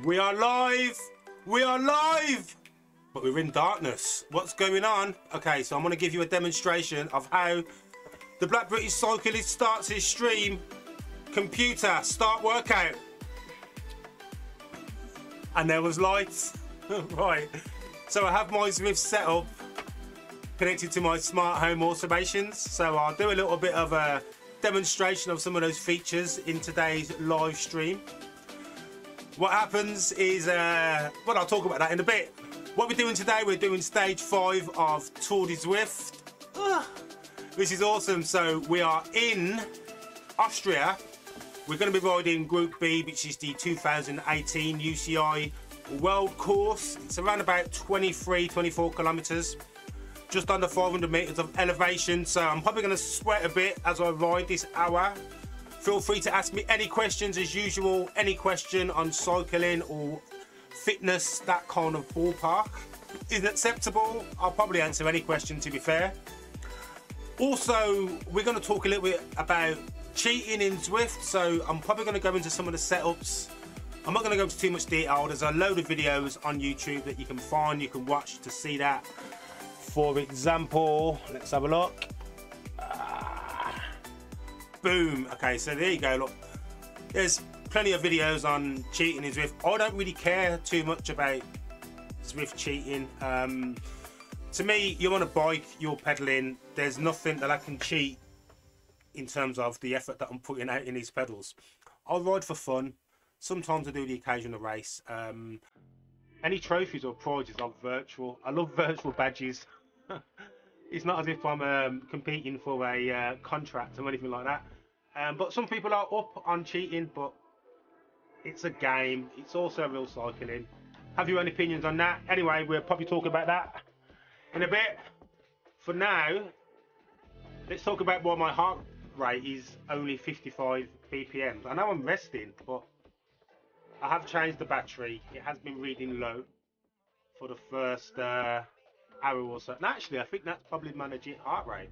We are live! We are live! But we're in darkness. What's going on? Okay, so I'm going to give you a demonstration of how the Black British Cyclist starts his stream. Computer, start workout. And there was lights. Right. So I have my Zwift set up connected to my smart home automations. So I'll do a little bit of a demonstration of some of those features in today's live stream. What happens is, well, I'll talk about that in a bit. What we're doing today, we're doing stage 5 of Tour de Zwift. This is awesome. So we are in Austria. We're going to be riding Group B, which is the 2018 UCI World Course. It's around about 24 kilometers, just under 500 meters of elevation. So I'm probably going to sweat a bit as I ride this hour. Feel free to ask me any questions as usual, any question on cycling or fitness, that kind of ballpark is acceptable. I'll probably answer any question, to be fair. Also, we're going to talk a little bit about cheating in Zwift, so I'm probably going to go into some of the setups. I'm not going to go into too much detail. There's a load of videos on YouTube that you can find, you can watch to see that. For example, let's have a look. Boom. Okay, so there you go. Look, there's plenty of videos on cheating in Zwift. I don't really care too much about Zwift cheating. To me, you're on a bike, you're pedaling. There's nothing that I can cheat in terms of the effort that I'm putting out in these pedals. I ride for fun. Sometimes I do the occasional race. Any trophies or prizes are virtual. I love virtual badges. It's not as if I'm competing for a contract or anything like that. But some people are up on cheating, but it's a game. It's also real cycling. Have your own opinions on that. Anyway, we'll probably talk about that in a bit. For now, let's talk about why my heart rate is only 55 BPM. I know I'm resting, but I have changed the battery. It has been reading low for the first hour or so. And actually, I think that's probably my legit heart rate.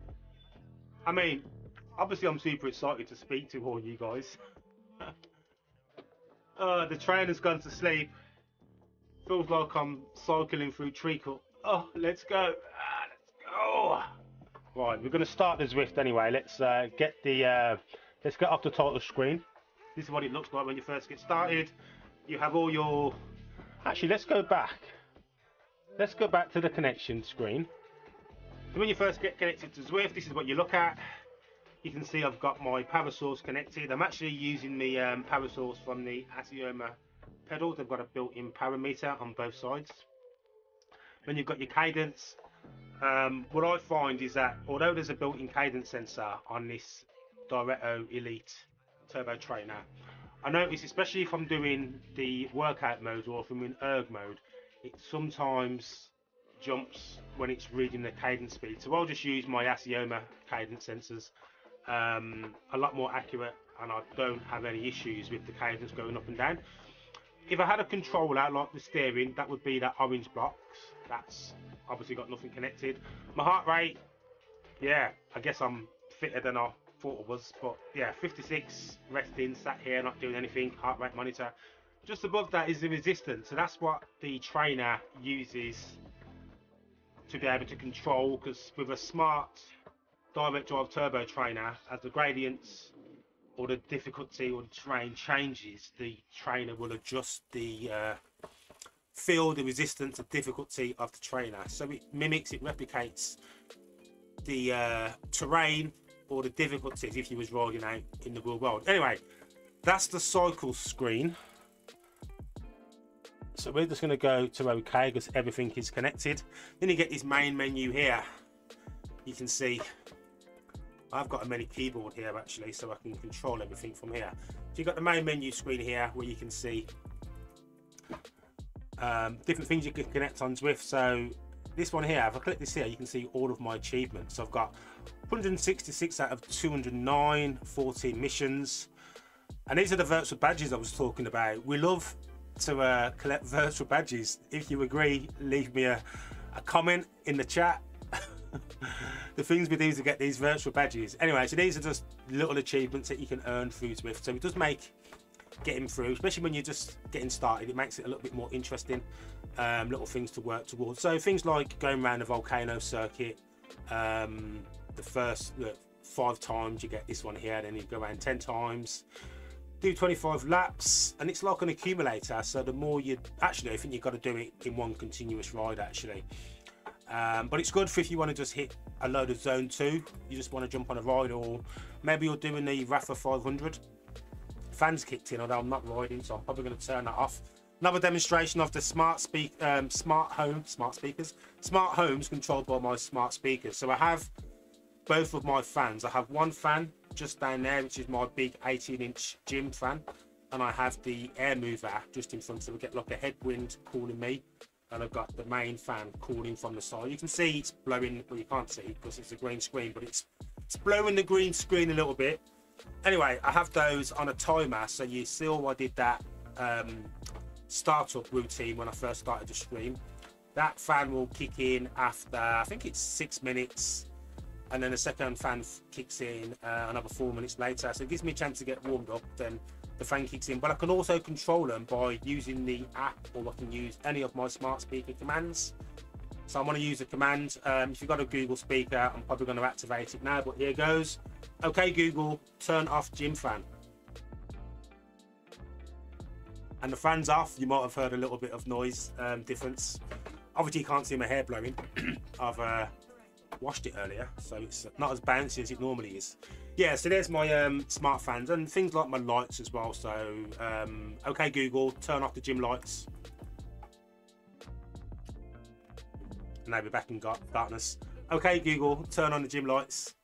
I mean, obviously I'm super excited to speak to all you guys. The trainer's gone to sleep. Feels like I'm cycling through treacle. Oh, let's go. Let's go. Right, we're going to start the Zwift anyway. Let's get off the title screen. This is what it looks like when you first get started. You have all your... Actually, let's go back. Let's go back to the connection screen. So when you first get connected to Zwift, this is what you look at. You can see I've got my power source connected. I'm actually using the power source from the Asioma pedals. They've got a built-in power meter on both sides. When you've got your cadence, what I find is that although there's a built-in cadence sensor on this Directo Elite Turbo Trainer, I notice, especially if I'm doing the workout mode or if I'm in erg mode, it sometimes jumps when it's reading the cadence speed. So I'll just use my Asioma cadence sensors, a lot more accurate, and I don't have any issues with the cadence going up and down. If I had a controller like the steering, that would be that orange box. That's obviously got nothing connected. My heart rate, yeah, I guess I'm fitter than I thought I was, but yeah, 56, resting, sat here, not doing anything, heart rate monitor. Just above that is the resistance, so that's what the trainer uses to be able to control, because with a smart direct drive turbo trainer, as the gradients or the difficulty or the terrain changes, the trainer will adjust the feel, the resistance, the difficulty of the trainer. So it mimics, it replicates the terrain or the difficulties if you was riding out in the real world. Anyway, that's the cycle screen. So we're just going to go to OK because everything is connected. Then you get this main menu here. You can see I've got a mini keyboard here actually, so I can control everything from here. So you've got the main menu screen here where you can see different things you can connect on Zwift. So this one here, if I click this here, you can see all of my achievements. So I've got 166 out of 209, 14 missions. And these are the virtual badges I was talking about. We love to collect virtual badges. If you agree, leave me a comment in the chat. The things we do to get these virtual badges. Anyway, so these are just little achievements that you can earn through Zwift. So it does make getting through, especially when you're just getting started. It makes it a little bit more interesting. Little things to work towards. So things like going around the volcano circuit. The first 5 times you get this one here, then you go around 10 times. Do 25 laps, and it's like an accumulator. So the more you actually, I think you've got to do it in one continuous ride actually. But it's good for if you want to just hit a load of zone 2, you just want to jump on a ride, or maybe you're doing the Rafa 500. Fans kicked in, although I'm not riding, so I'm probably going to turn that off. Another demonstration of the smart homes controlled by my smart speakers. So I have both of my fans. I have one fan just down there, which is my big 18-inch gym fan, and I have the air mover just in front, so we get like a headwind cooling me, and I've got the main fan cooling from the side. You can see it's blowing, well, you can't see because it's a green screen, but it's blowing the green screen a little bit. Anyway, I have those on a timer, so you saw I did that startup routine when I first started the stream. That fan will kick in after, I think it's 6 minutes, and then the second fan kicks in another 4 minutes later, so it gives me a chance to get warmed up, then the fan kicks in. But I can also control them by using the app, or I can use any of my smart speaker commands. So I'm going to use a command. If you've got a Google speaker, I'm probably going to activate it now, but here goes. Okay Google, turn off gym fan. And the fan's off. You might have heard a little bit of noise difference. Obviously you can't see my hair blowing. I've washed it earlier, so it's not as bouncy as it normally is. Yeah, so there's my smart fans, and things like my lights as well. So okay Google, turn off the gym lights. Now we're back in darkness. Okay Google, turn on the gym lights.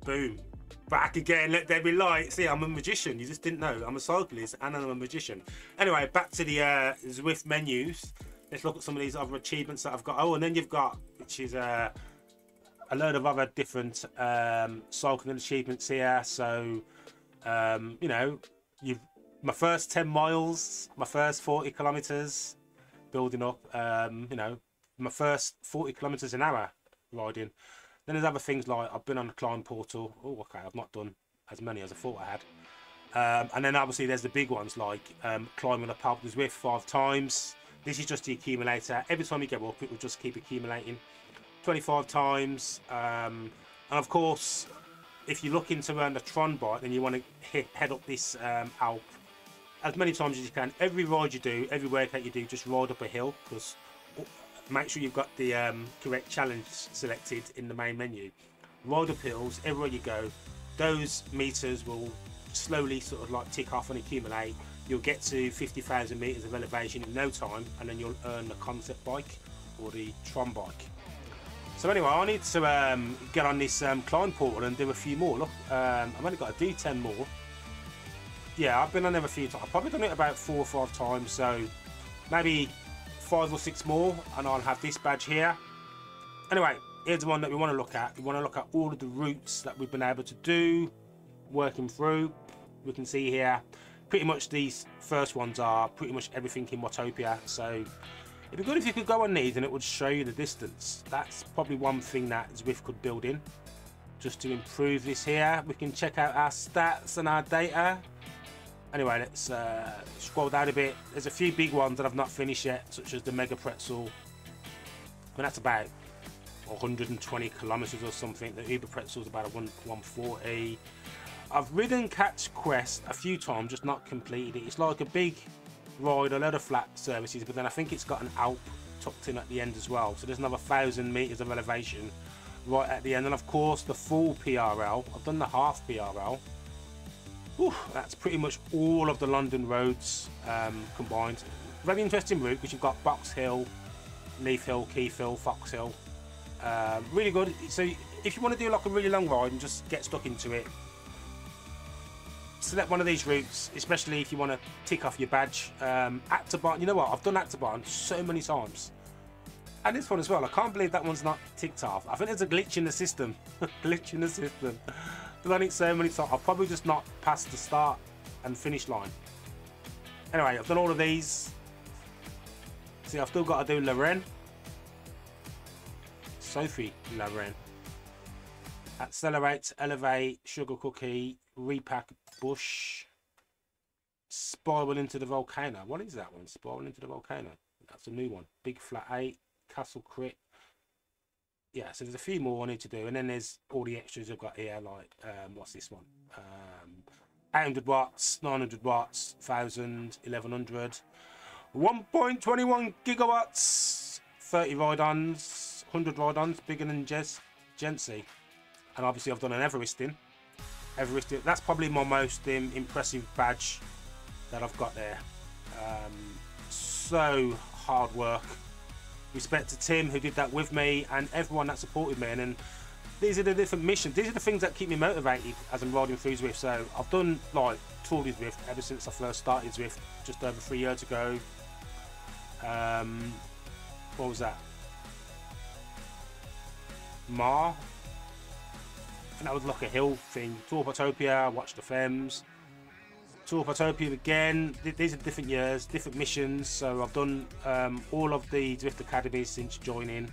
Boom. Back again, let there be light. See, I'm a magician, you just didn't know. I'm a cyclist and I'm a magician. Anyway, back to the Zwift menus. Let's look at some of these other achievements that I've got. Oh, and then you've got, which is a load of other different cycling achievements here. So, you know, my first 10 miles, my first 40 kilometers, building up, you know, my first 40 kilometers an hour riding. Then there's other things like I've been on the climb portal. Oh, okay, I've not done as many as I thought I had. And then obviously there's the big ones like climbing up Alps Zwift 5 times. This is just the accumulator. Every time you go up, it will just keep accumulating. 25 times. And of course, if you're looking to earn the Tron bike, then you want to head up this Alp as many times as you can. Every ride you do, every workout you do, just ride up a hill, because make sure you've got the correct challenge selected in the main menu. Ride up hills everywhere you go. Those meters will slowly sort of like tick off and accumulate. You'll get to 50,000 meters of elevation in no time, and then you'll earn the concept bike or the Tron bike. So anyway, I need to get on this climb portal and do a few more. Look, I've only got to do 10 more. Yeah, I've been on there a few times. I've probably done it about 4 or 5 times, so maybe 5 or 6 more, and I'll have this badge here. Anyway, here's the one that we want to look at. We want to look at all of the routes that we've been able to do, working through. We can see here, pretty much these first ones are pretty much everything in Watopia. So it'd be good if you could go on these and it would show you the distance. That's probably one thing that Zwift could build in, just to improve this here. We can check out our stats and our data. Anyway, let's scroll down a bit. There's a few big ones that I've not finished yet, such as the Mega Pretzel. And that's about 120 kilometers or something. The Uber Pretzel's about 140. I've ridden Catch Quest a few times, just not completed it. It's like a big ride, a load of flat surfaces, but then I think it's got an Alp tucked in at the end as well. So there's another 1,000 meters of elevation right at the end. And of course, the full PRL. I've done the half PRL. Ooh, that's pretty much all of the London roads combined. Very interesting route, because you've got Box Hill, Leaf Hill, Keith Hill, Fox Hill. Really good. So if you want to do like a really long ride and just get stuck into it, select one of these routes, especially if you want to tick off your badge. Actobahn, you know what, I've done Actobahn so many times. And this one as well, I can't believe that one's not ticked off. I think there's a glitch in the system. Glitch in the system. I've done it so many times, I'll probably just not pass the start and finish line. Anyway, I've done all of these. See, I've still got to do Lorraine. Sophie Lorraine. Accelerate, elevate, sugar cookie, repack bush. Spiral into the volcano. What is that one? Spiral into the volcano. That's a new one. Big flat 8. Castle crit. Yeah, so there's a few more I need to do, and then there's all the extras I've got here, like what's this one? 800 watts, 900 watts, 1000, 1100, 1.21 gigawatts, 30 ride-ons, 100 ride-ons, bigger than Gency. And obviously I've done an Everesting. That's probably my most impressive badge that I've got there. So hard work. Respect to Tim who did that with me, and everyone that supported me. And then these are the different missions. These are the things that keep me motivated as I'm riding through Zwift. So I've done like Tour de Zwift ever since I first started Zwift just over 3 years ago. What was that? Mar. And that was like a hill thing. Tour Potopia, watched the Fems. Tour Potopia again. These are different years, different missions. So I've done all of the Zwift academies since joining.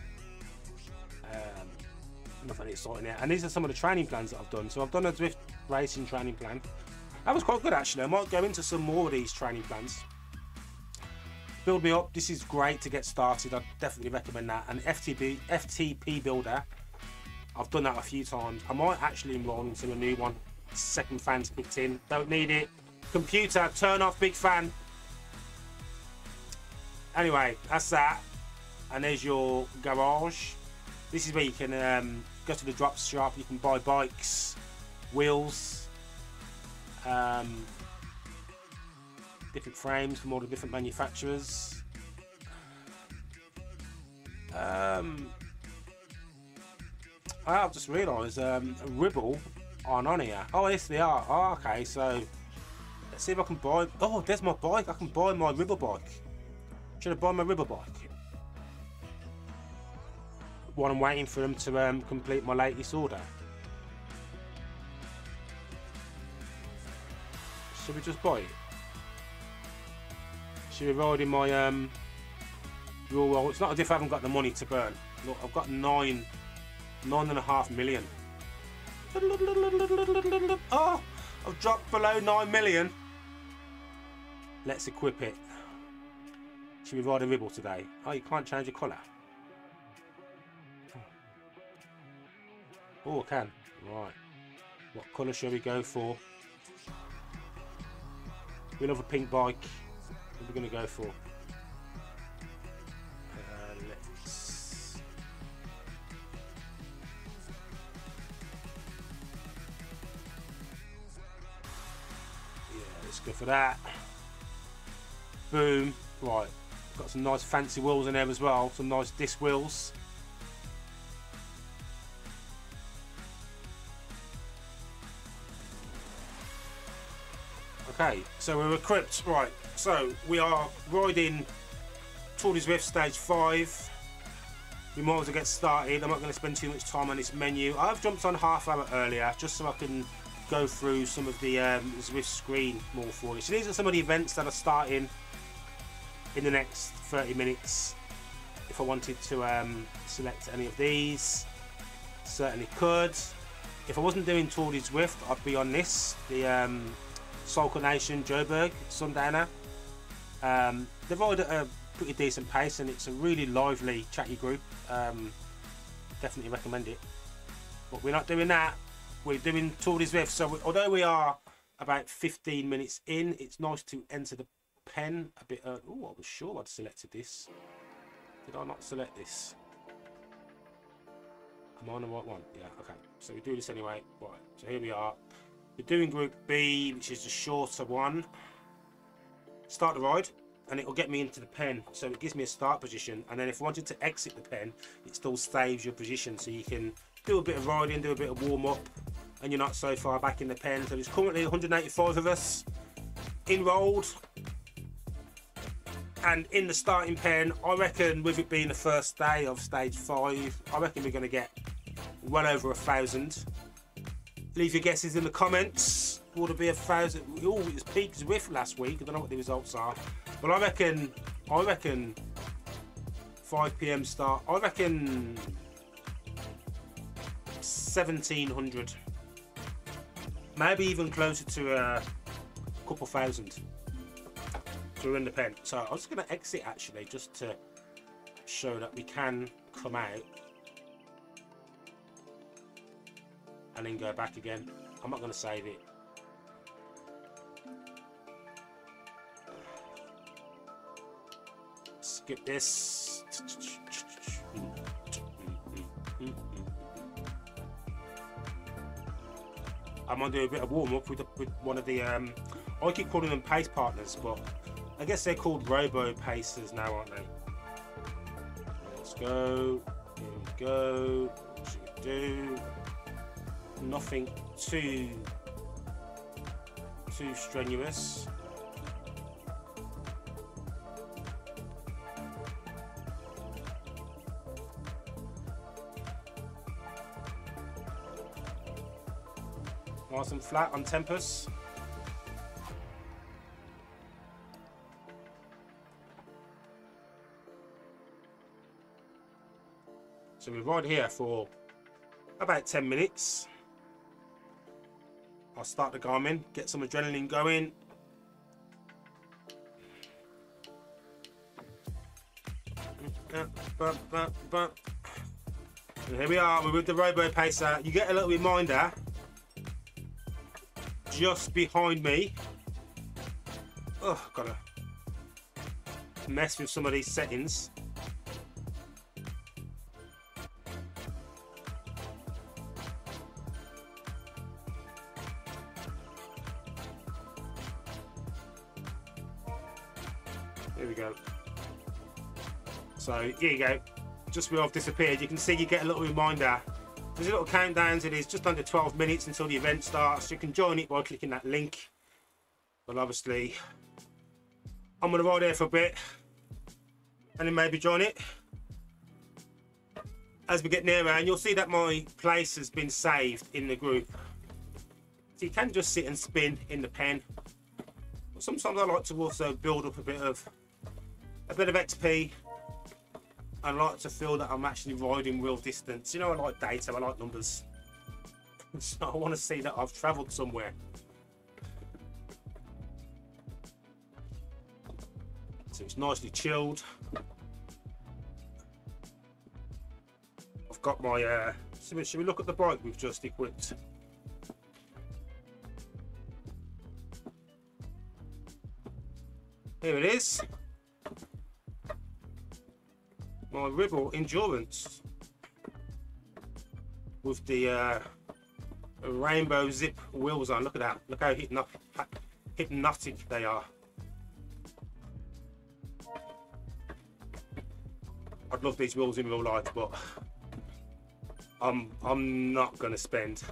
Nothing exciting there. And these are some of the training plans that I've done. So I've done a Zwift racing training plan. That was quite good actually. I might go into some more of these training plans. Build me up. This is great to get started. I definitely recommend that. And FTP Builder. I've done that a few times. I might actually enroll into a new one. Second fan's kicked in. Don't need it. Computer, turn off big fan. Anyway, that's that. And there's your garage. This is where you can go to the drop shop. You can buy bikes, wheels, different frames from all the different manufacturers. I've just realised Ribble aren't on here. Oh, yes they are. Oh, okay, so let's see if I can buy. Oh, there's my bike. I can buy my Ribble bike. Should I buy my Ribble bike? While I'm waiting for them to complete my latest order. Should we just buy it? Should we ride in my Well, it's not as if I haven't got the money to burn. Look, I've got 9.5 million. Oh, I've dropped below 9 million. Let's equip it. Should we ride a Ribble today? Oh, you can't change your colour. Oh, I can. Right. What colour shall we go for? We love a pink bike. What are we going to go for? Let's... Yeah, let's go for that. Boom. Right. Got some nice fancy wheels in there as well. Some nice disc wheels. Okay, so we're equipped, right, so we are riding Tour de Zwift Stage 5. We might as well get started. I'm not going to spend too much time on this menu. I've jumped on half hour earlier just so I can go through some of the Zwift screen more for you. So these are some of the events that are starting in the next 30 minutes. If I wanted to select any of these, certainly could. If I wasn't doing Tour de Zwift, I'd be on this, the Cycle Nation Joburg Sundowner. They ride at a pretty decent pace and it's a really lively chatty group. Definitely recommend it, but we're not doing that. We're doing Tour de Zwift. So although we are about 15 minutes in, it's nice to enter the pen a bit. Oh, I was sure I'd selected this. Did I not select this? Am I on the right one? Yeah, okay, so we do this anyway. Right, so here we are. We're doing Group B, which is the shorter one. Start the ride, and it will get me into the pen. So it gives me a start position, and then if I wanted to exit the pen, it still saves your position. So you can do a bit of riding, do a bit of warm up, and you're not so far back in the pen. So there's currently 185 of us enrolled. And in the starting pen, I reckon with it being the first day of Stage 5, I reckon we're going to get well over 1,000. Leave your guesses in the comments. Would it be 1,000? Oh, it was peak Zwift last week. I don't know what the results are, but I reckon 5 PM start. I reckon 1,700. maybe even closer to a couple thousand. So we're in the pen. So I was just going to exit actually, just to show that we can come out and then go back again. I'm not going to save it. Skip this. I'm going to do a bit of warm up with one of the, I keep calling them pace partners, but I guess they're called Robo-Pacers now, aren't they? Let's go. Here we go. What should we do? Nothing too strenuous. Nice and flat on tempus. So we ride here for about 10 minutes. I'll start the Garmin, get some adrenaline going. And here we are, we're with the Robo-Pacer. You get a little reminder just behind me. Oh, gotta mess with some of these settings. Here we go. So here you go. Just where I've disappeared, you can see you get a little reminder. There's a little countdown. It is just under 12 minutes until the event starts. You can join it by clicking that link. But obviously, I'm going to ride there for a bit and then maybe join it as we get nearer. And you'll see that my place has been saved in the group. So you can just sit and spin in the pen. But sometimes I like to also build up a bit of XP. I like to feel that I'm actually riding real distance. You know, I like data, I like numbers. So I want to see that I've travelled somewhere. So it's nicely chilled. I've got my, should we look at the bike we've just equipped? Here it is. My Ribble Endurance with the rainbow zip wheels on. Look at that. Look how hypnotic they are. I'd love these wheels in real life, but I'm not going to spend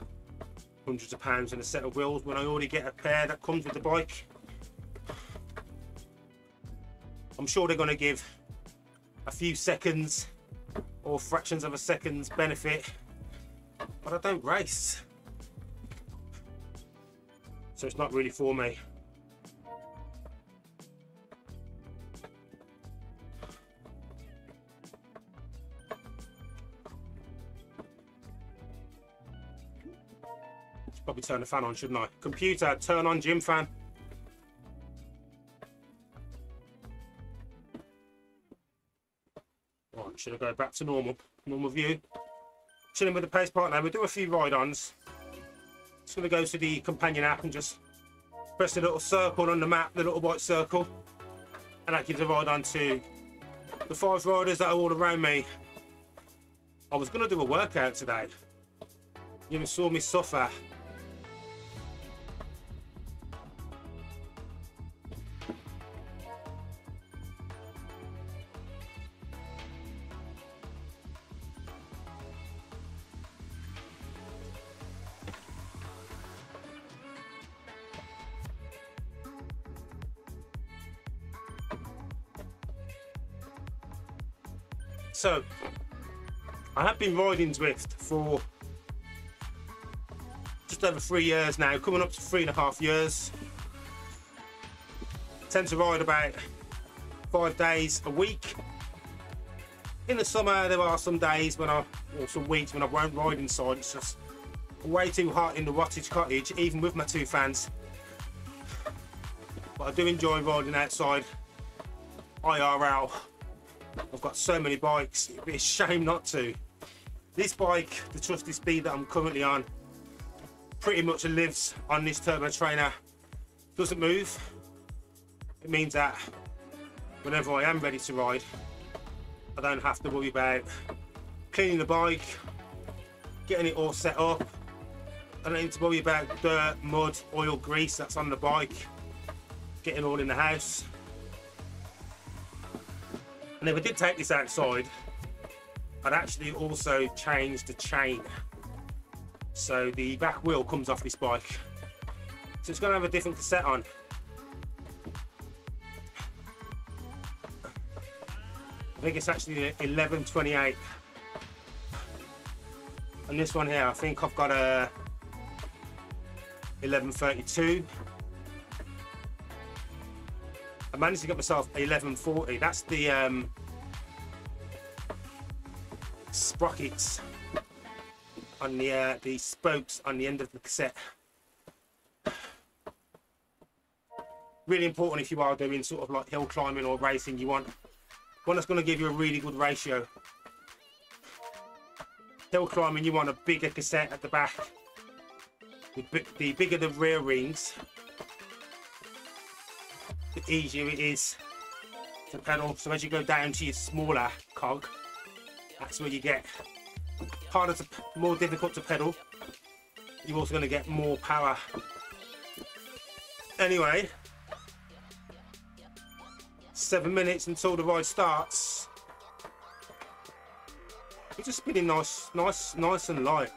hundreds of pounds on a set of wheels when I already get a pair that comes with the bike. I'm sure they're going to give a few seconds or fractions of a second's benefit, but I don't race, so it's not really for me. Should probably turn the fan on, shouldn't I? Computer, turn on gym fan. Right, should I go back to normal view? Chilling with the pace partner. We'll do a few ride-ons. Just going to go to the companion app and just press the little circle on the map, the little white circle, and that gives a ride-on to the 5 riders that are all around me. I was going to do a workout today. You saw me suffer. So, I have been riding Zwift for just over 3 years now, coming up to 3.5 years. I tend to ride about 5 days a week. In the summer, there are some days when or some weeks when I won't ride inside. It's just way too hot in the wattage cottage, even with my 2 fans. But I do enjoy riding outside IRL. I've got so many bikes, it'd be a shame not to. This bike, the Trusty Speed that I'm currently on, pretty much lives on this turbo trainer. Doesn't move. It means that whenever I am ready to ride, I don't have to worry about cleaning the bike, getting it all set up. I don't need to worry about dirt, mud, oil, grease that's on the bike, getting all in the house. And if I did take this outside, I'd actually also change the chain. So the back wheel comes off this bike. So it's going to have a different cassette on. I think it's actually 1128. And this one here, I think I've got a 1132. I managed to get myself a 1140. That's the sprockets on the spokes on the end of the cassette. Really important if you are doing sort of like hill climbing or racing. You want one that's going to give you a really good ratio. Hill climbing, you want a bigger cassette at the back. The bigger the rear rings, the easier it is to pedal. So as you go down to your smaller cog, that's where you get harder to, more difficult to pedal. You're also going to get more power. Anyway, 7 minutes until the ride starts. We're just spinning nice and light.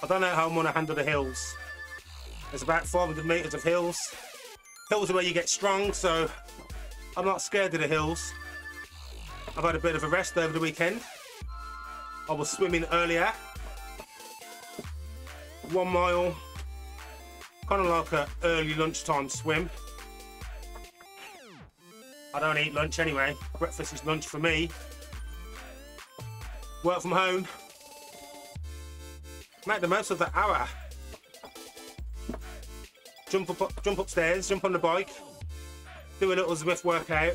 I don't know how I'm going to handle the hills. There's about 500 meters of hills. Hills are where you get strong, so I'm not scared of the hills. I've had a bit of a rest over the weekend. I was swimming earlier. 1 mile, kind of like an early lunchtime swim. I don't eat lunch anyway. Breakfast is lunch for me. Work from home. Make the most of the hour. Jump upstairs, jump on the bike, do a little Zwift workout,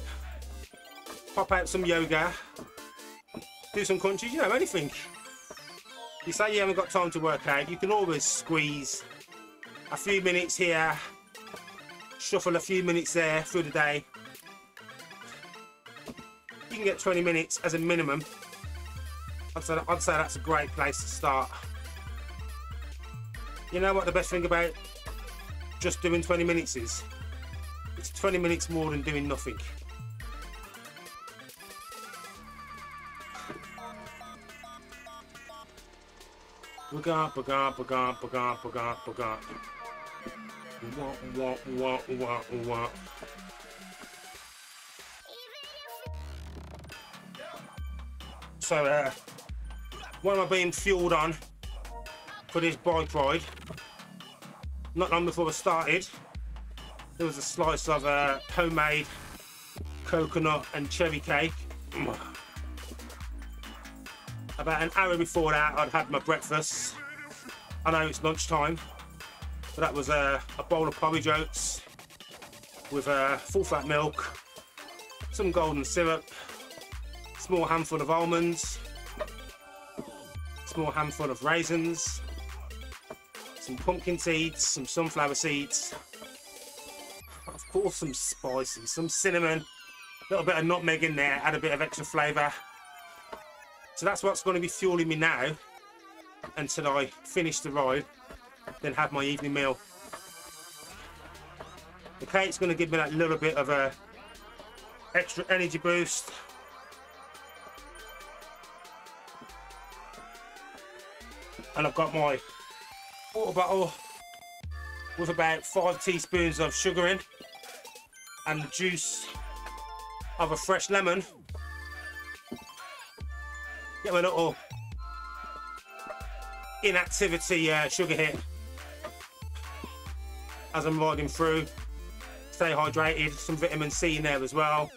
pop out some yoga, do some crunches, you know, anything. You say you haven't got time to work out, you can always squeeze a few minutes here, shuffle a few minutes there through the day. You can get 20 minutes as a minimum. I'd say that's a great place to start. You know what the best thing about just doing 20 minutes is? It's 20 minutes more than doing nothing. Bugga, bugga, bugga, bugga, bugga, bugga. Wah, wah, wah, wah, wah. So, what am I being fueled on for this bike ride? Not long before I started, there was a slice of homemade coconut and cherry cake. About an hour before that, I'd had my breakfast. I know it's lunchtime, but that was a bowl of porridge oats with full fat milk, some golden syrup, small handful of almonds, small handful of raisins, some pumpkin seeds, some sunflower seeds, of course some spices, some cinnamon, a little bit of nutmeg in there, add a bit of extra flavour. So that's what's going to be fueling me now until I finish the ride, then have my evening meal. The cake's going to give me that little bit of a extra energy boost. And I've got my water bottle with about 5 teaspoons of sugar in and the juice of a fresh lemon. Get my little inactivity sugar hit as I'm riding through. Stay hydrated, some vitamin C in there as well.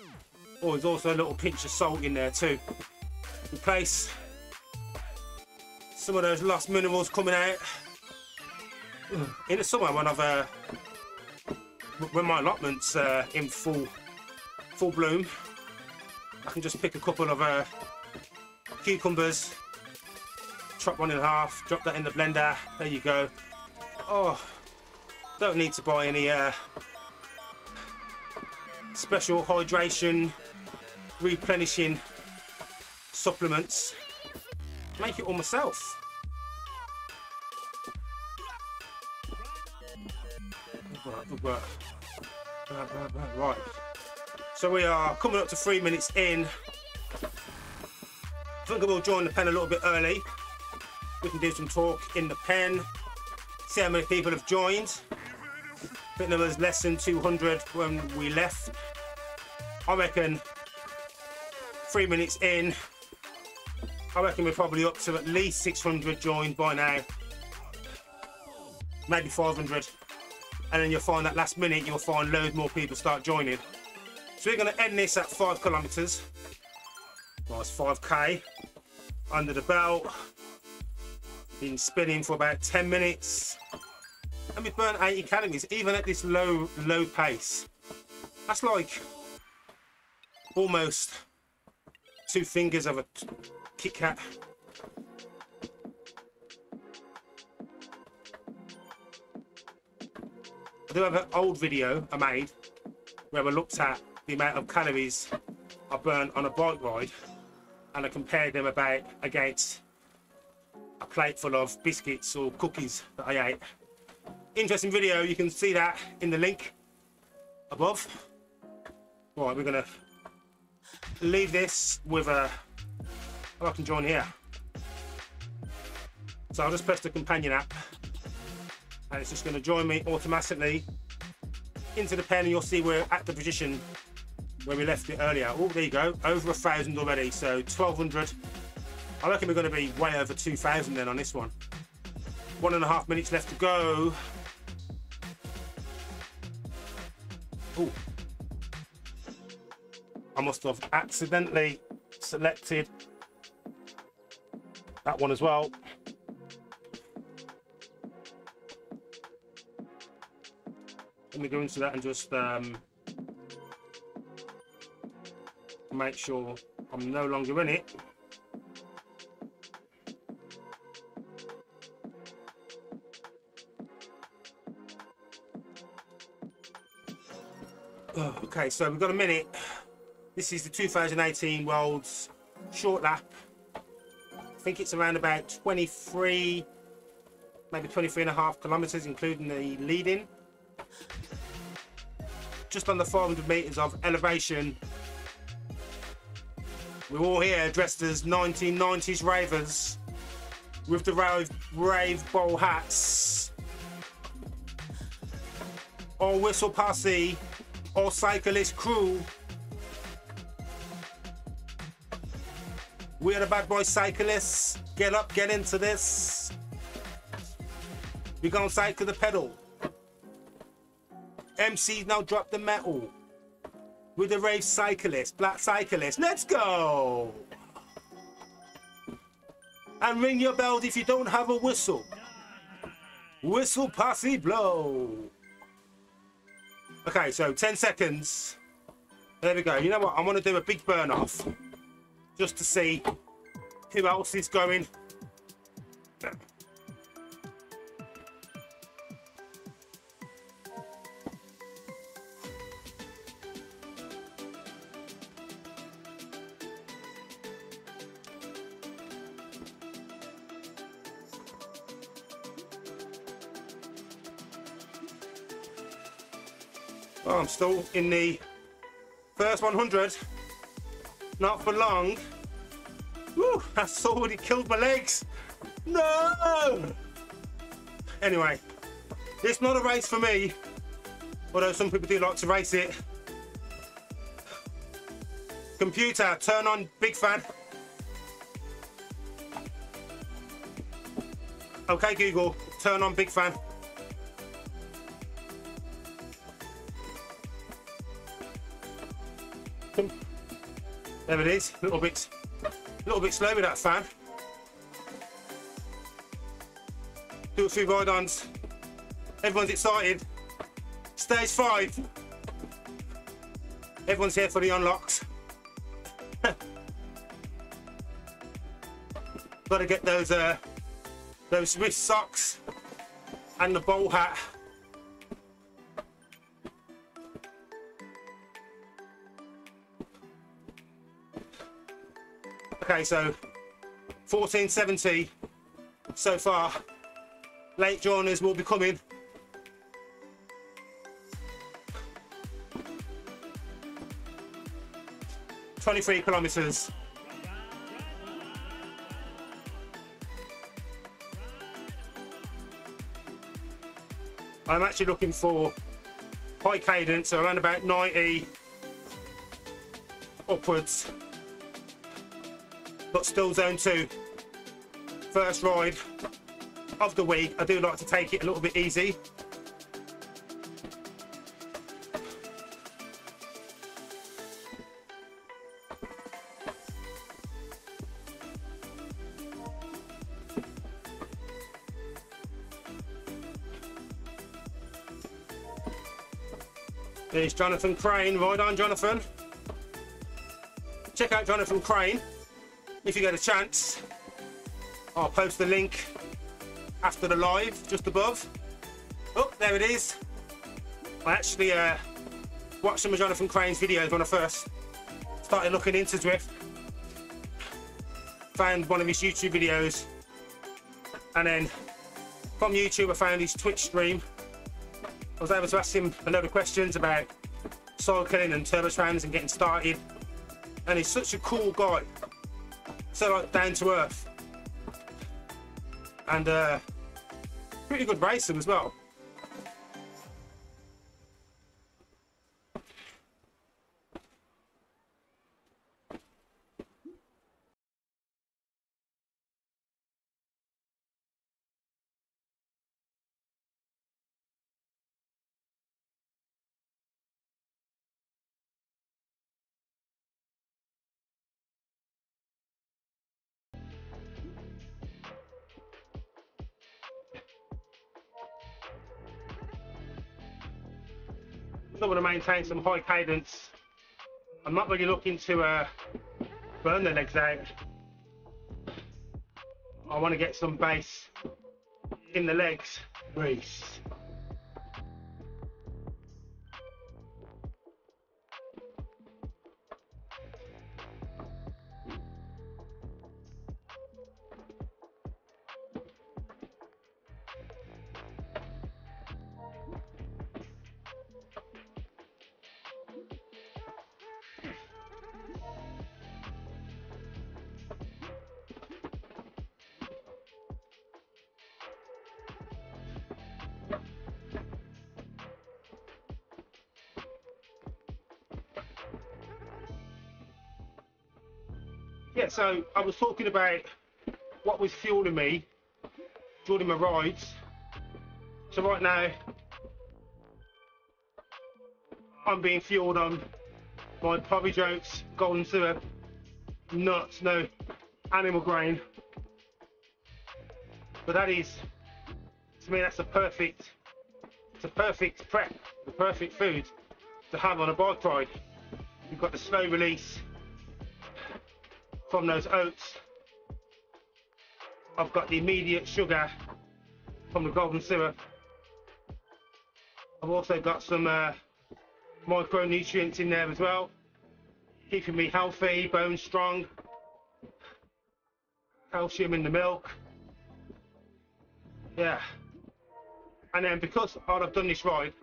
Oh, there's also a little pinch of salt in there too. In case some of those lost minerals coming out. In the summer when my allotment's in full bloom, I can just pick a couple of cucumbers, chop one in half, drop that in the blender. There you go. Oh, don't need to buy any special hydration replenishing supplements. Make it all myself. Right, so we are coming up to 3 minutes in. I think we'll join the pen a little bit early. We can do some talk in the pen, see how many people have joined. I think there was less than 200 when we left. I reckon 3 minutes in, I reckon we're probably up to at least 600 joined by now, maybe 500. And then you'll find that last minute, you'll find loads more people start joining. So we're going to end this at 5 kilometres. Well, it's 5k under the belt. Been spinning for about 10 minutes. And we've burnt 80 calories, even at this low pace. That's like almost 2 fingers of a Kit Kat. I do have an old video I made where I looked at the amount of calories I burnt on a bike ride, and I compared them against a plate full of biscuits or cookies that I ate. Interesting video, you can see that in the link above. Right, we're gonna leave this with I can join here. So I'll just press the companion app, and it's just going to join me automatically into the pen, and you'll see we're at the position where we left it earlier. Oh, there you go, over 1,000 already, so 1,200. I reckon we're going to be way over 2,000 then on this one. 1.5 minutes left to go. Oh, I must have accidentally selected that one as well. Let me go into that and just make sure I'm no longer in it. Okay, so we've got a minute. This is the 2018 Worlds short lap. I think it's around about 23, maybe 23.5 kilometers, including the lead-in. Just under 500 meters of elevation. We're all here dressed as 1990s ravers with the rave bowl hats. All whistle posse, all cyclist crew. We are the bad boy cyclists. Get up, get into this. We gonna cycle the pedal. MCs now drop the metal. With the rave cyclist, black cyclist. Let's go! And ring your bells if you don't have a whistle. Whistle posse blow. Okay, so 10 seconds. There we go. You know what? I want to do a big burn off. Just to see who else is going. Oh, I'm still in the first 100. Not for long. Woo, that's already killed my legs. No! Anyway, it's not a race for me. Although some people do like to race it. Computer, turn on big fan. Okay, Google, turn on big fan. There it is. A little bit slow with that fan. do a few ride-ons. Everyone's excited. Stage 5. Everyone's here for the unlocks. Got to get those Zwift socks and the bowl hat. Okay, so 1470 so far. Late joiners will be coming. "23 kilometers. I'm actually looking for high cadence, so around about 90 upwards, but still zone 2. First ride of the week. I do like to take it a little bit easy. There's Jonathan Crain. Ride on, Jonathan. Check out Jonathan Crain if you get a chance. I'll post the link after the live, just above. Oh, there it is. I actually watched some of Jonathan Crain's videos when I first started looking into Zwift. Found one of his YouTube videos, and then from YouTube I found his Twitch stream. I was able to ask him a load of questions about cycling and turbotrans and getting started. And he's such a cool guy, so like down to earth, and pretty good racer as well. I want to maintain some high cadence. I'm not really looking to burn the legs out. I want to get some base in the legs. Grease. Yeah, so I was talking about what was fueling me during my rides. So right now, I'm being fueled on my Povey Jokes, golden syrup, nuts, no animal grain. But that is, to me, that's it's a perfect prep, the perfect food to have on a bike ride. You've got the slow release from those oats. I've got the immediate sugar from the golden syrup. I've also got some micronutrients in there as well, keeping me healthy, bone strong, calcium in the milk. Yeah. And then because I've done this ride,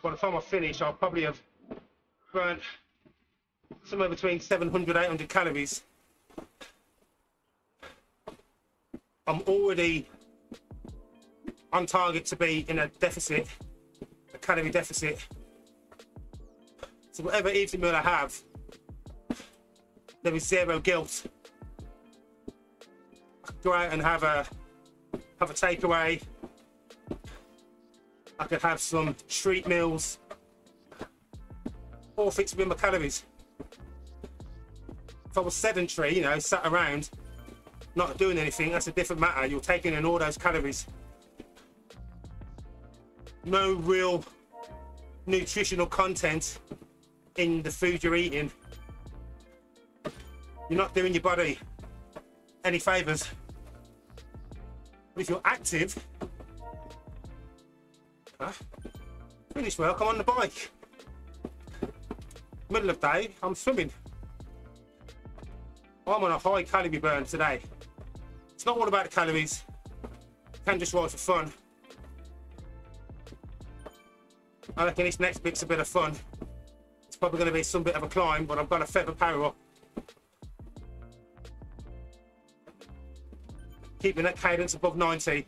by the time I finish, I'll probably have burnt somewhere between 700 and 800 calories. I'm already on target to be in a deficit, a calorie deficit. So whatever eating meal I have, there is zero guilt. I could go out and have a takeaway. I could have some treat meals, all fits within my calories. If I was sedentary, you know, sat around, not doing anything, that's a different matter. You're taking in all those calories no real nutritional content in the food you're eating, you're not doing your body any favours. But if you're active, finish work, I'm on the bike. Middle of day, I'm swimming. I'm on a high calorie burn today. It's not all about the calories. You can just ride for fun. I reckon this next bit's a bit of fun. It's probably going to be some bit of a climb, but I've got a feather power up. Keeping that cadence above 90.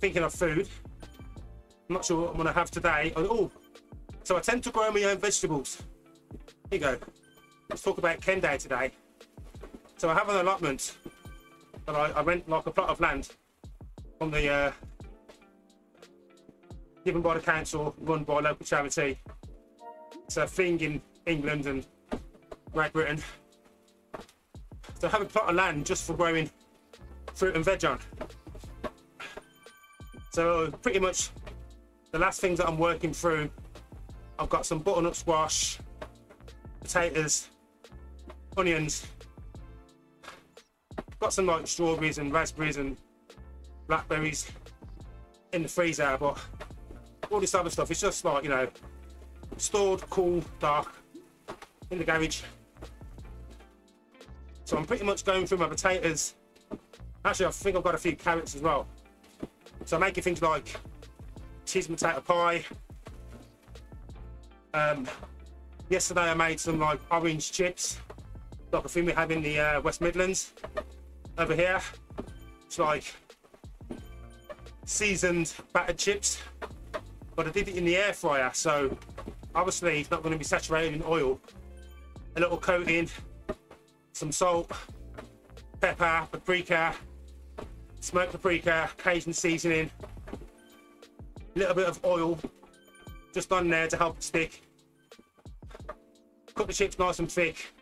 Thinking of food, I'm not sure what I'm going to have today. Oh, so I tend to grow my own vegetables. Here you go. Let's talk about Ken Day today. So I have an allotment that I rent, like a plot of land from the given by the council, run by a local charity. It's a thing in England and Great Britain. So I have a plot of land just for growing fruit and veg on. So pretty much the last things that I'm working through, I've got some butternut squash, potatoes, onions, got some like strawberries and raspberries and blackberries in the freezer, but all this other stuff, it's just like, you know, stored, cool, dark, in the garage. So I'm pretty much going through my potatoes. Actually, I think I've got a few carrots as well. So I'm making things like cheese and potato pie. Yesterday I made some like orange chips, like a thing we have in the West Midlands over here. It's like seasoned battered chips, but I did it in the air fryer, so obviously it's not going to be saturated in oil. A little coating, some salt, pepper, paprika, smoked paprika, Cajun seasoning, a little bit of oil just on there to help it stick. Cook the chips nice and thick,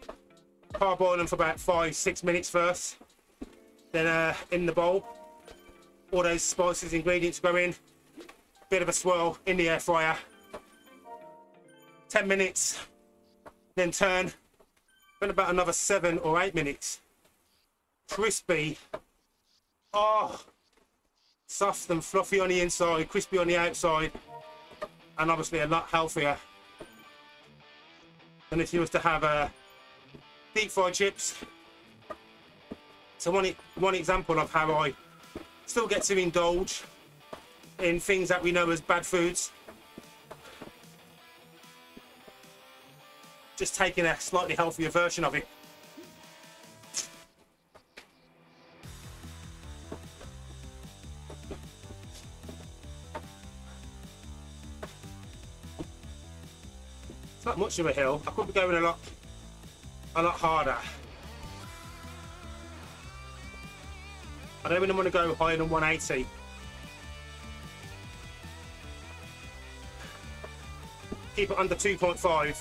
parboil them for about 5-6 minutes first. Then in the bowl, all those spices, ingredients go in, bit of a swirl in the air fryer. 10 minutes, then turn, then about another 7 or 8 minutes. Crispy, oh, soft and fluffy on the inside, crispy on the outside, and obviously a lot healthier than if you was to have deep fried chips. So one example of how I still get to indulge in things that we know as bad foods. Just taking a slightly healthier version of it. It's not much of a hill. I could be going a lot harder. I don't really want to go higher than 180. Keep it under 2.5.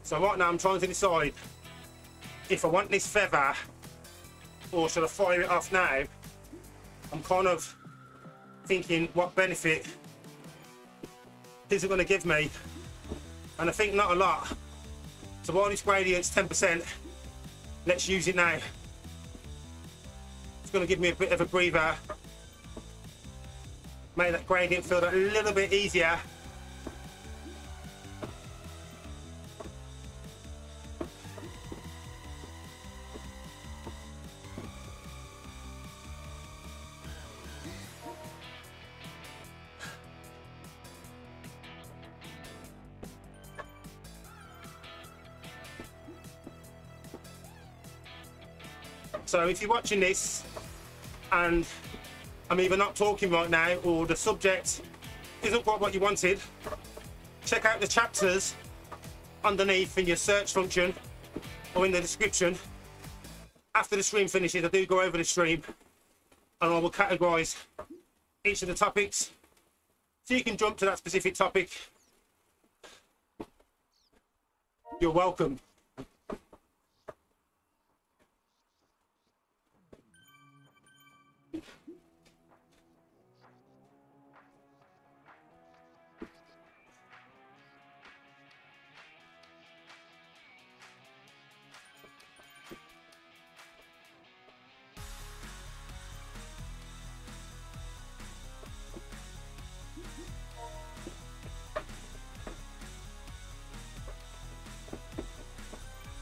So right now I'm trying to decide if I want this feather or should I fire it off now. I'm kind of thinking what benefit is it going to give me, and I think not a lot. So while this gradient's 10%, let's use it now. It's going to give me a bit of a breather, make that gradient feel a little bit easier. So if you're watching this and I'm either not talking right now or the subject isn't quite what you wanted, check out the chapters underneath in your search function or in the description. After the stream finishes, I do go over the stream and I will categorise each of the topics so you can jump to that specific topic. You're welcome.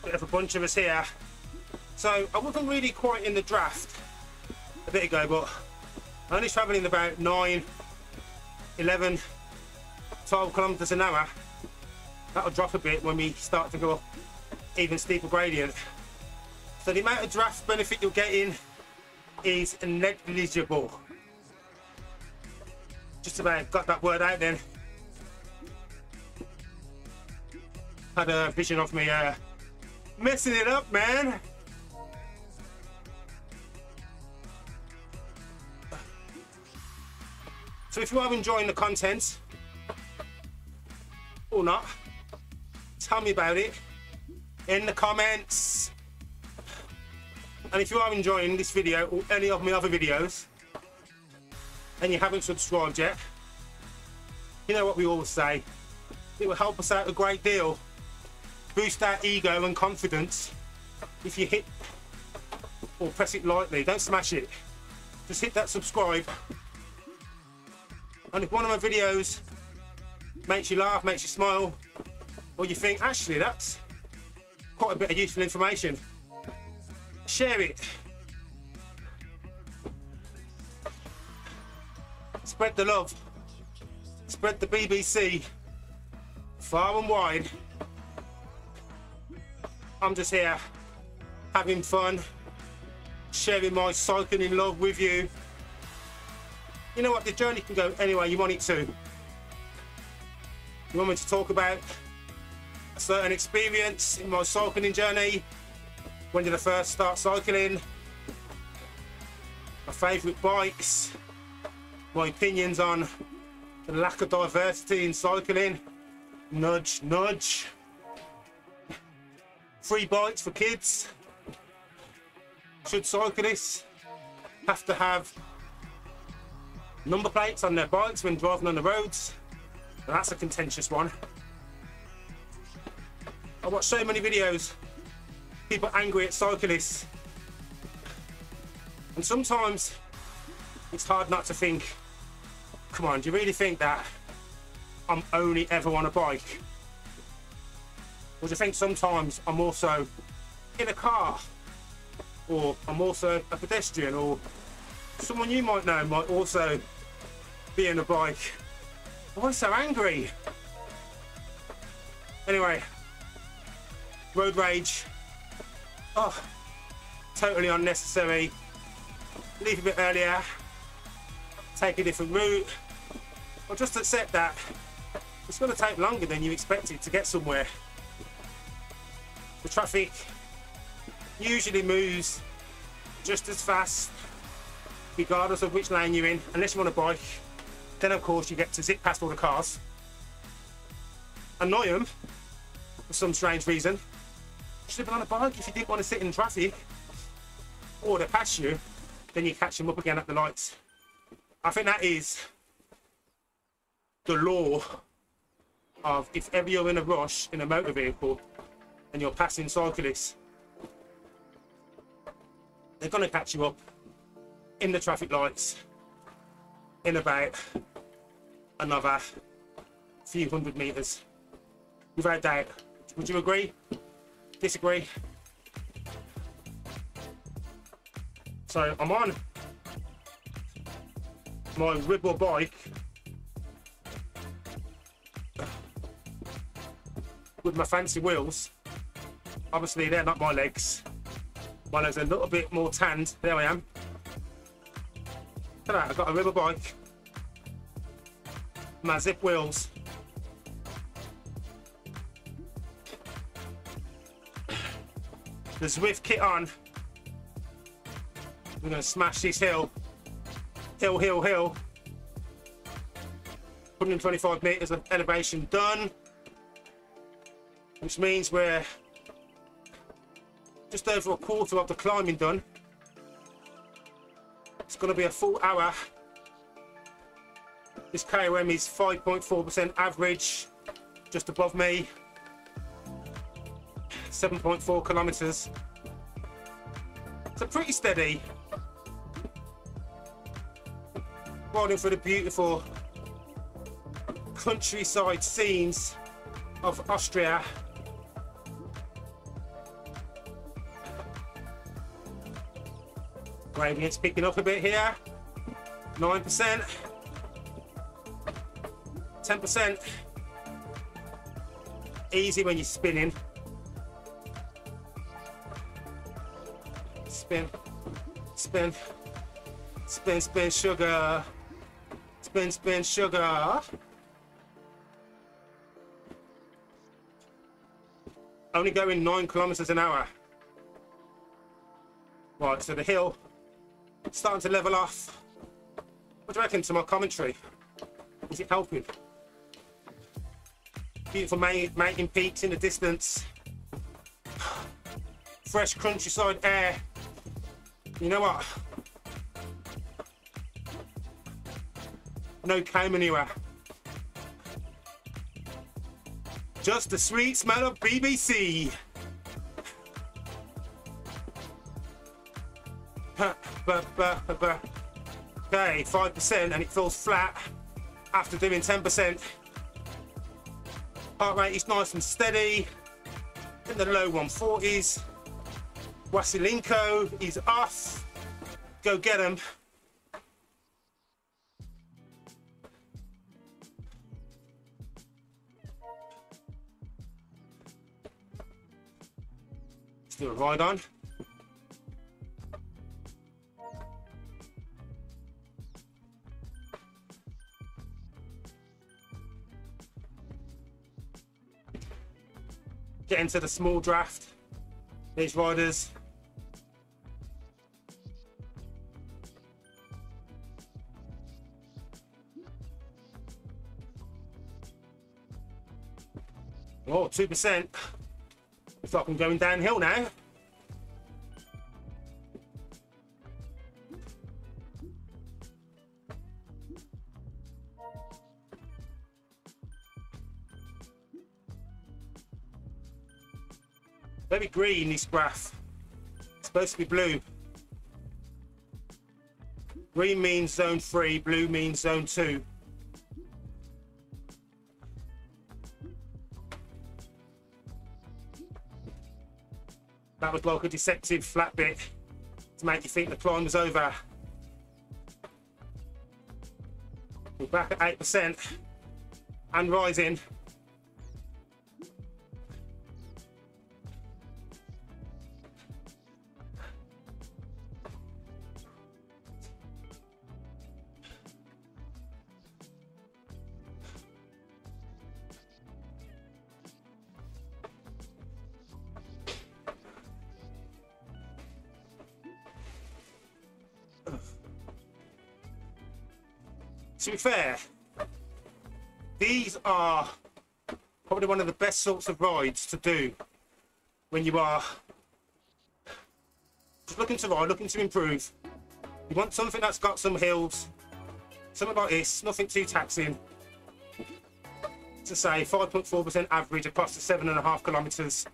Bit of a bunch of us here. So I wasn't really quite in the draft a bit ago, but I'm only travelling about 9, 11, 12 kilometres an hour. That'll drop a bit when we start to go up even steeper gradient. So the amount of draft benefit you're getting is negligible. Just about got that word out then. Had a vision of me messing it up, man. So if you are enjoying the content or not, tell me about it in the comments. And if you are enjoying this video or any of my other videos and you haven't subscribed yet, you know what we always say, it will help us out a great deal, boost our ego and confidence if you hit or press it lightly. Don't smash it, just hit that subscribe. And if one of my videos makes you laugh, makes you smile, or you think actually that's quite a bit of useful information, share it. Spread the love, spread the BBC far and wide. I'm just here having fun, sharing my cycling love with you. You know what, the journey can go any way you want it to. You want me to talk about a certain experience in my cycling journey? When did I first start cycling? My favourite bikes? My opinions on the lack of diversity in cycling? Nudge, nudge. Free bikes for kids? Should cyclists have to have number plates on their bikes when driving on the roads? Now that's a contentious one. I watch so many videos, people angry at cyclists, and sometimes it's hard not to think, come on, do you really think that I'm only ever on a bike? Or do you think sometimes I'm also in a car, or I'm also a pedestrian, or someone you might know might also be in a bike? Why so angry? Anyway, road rage, oh, totally unnecessary. Leave a bit earlier, take a different route, or just accept that it's going to take longer than you expected to get somewhere. The traffic usually moves just as fast regardless of which lane you're in, unless you're on a bike. Then of course you get to zip past all the cars, annoy them for some strange reason. You should have been on a bike if you didn't want to sit in traffic, or they pass you, then you catch them up again at the lights. I think that is the law of, if ever you're in a rush in a motor vehicle and you're passing cyclists, they're going to catch you up in the traffic lights in about another few hundred meters, without doubt. Would you agree? Disagree? So I'm on my Ribble bike with my fancy wheels. Obviously they're not my legs, My legs are a little bit more tanned. There I am. Look at that, I've got a Ribble bike. My zip wheels. The Zwift kit on. We're going to smash this hill. Hill, hill, hill. 125 metres of elevation done. Which means we're just over a quarter of the climbing done. It's going to be a full hour. This KOM is 5.4% average, just above me. 7.4 kilometres. So pretty steady. Riding through the beautiful countryside scenes of Austria. Gradient's picking up a bit here. 9%. 10%. Easy when you're spinning. Spin, spin, spin, spin, sugar. Spin, spin, sugar. Only going 9 kilometers an hour. Right, so the hill starting to level off. What do you reckon to my commentary? Is it helping? Beautiful mountain peaks in the distance. Fresh countryside air. You know what? No KOM anywhere. Just the sweet smell of BBC. Okay, 5% and it feels flat after doing 10%. Heart rate is nice and steady in the low 140s. Wasilenko is off. Go get him. Let's do a ride on. Get into the small draft. These riders. Oh, 2%. Looks like I'm going downhill now. Very green, this graph. It's supposed to be blue. Green means zone 3, blue means zone 2. That was like a deceptive flat bit to make you think the climb was over. We're back at 8% and rising. To be fair, these are probably one of the best sorts of rides to do when you are just looking to ride, looking to improve. You want something that's got some hills, something like this, nothing too taxing. To say 5.4% average across the 7.5 kilometers.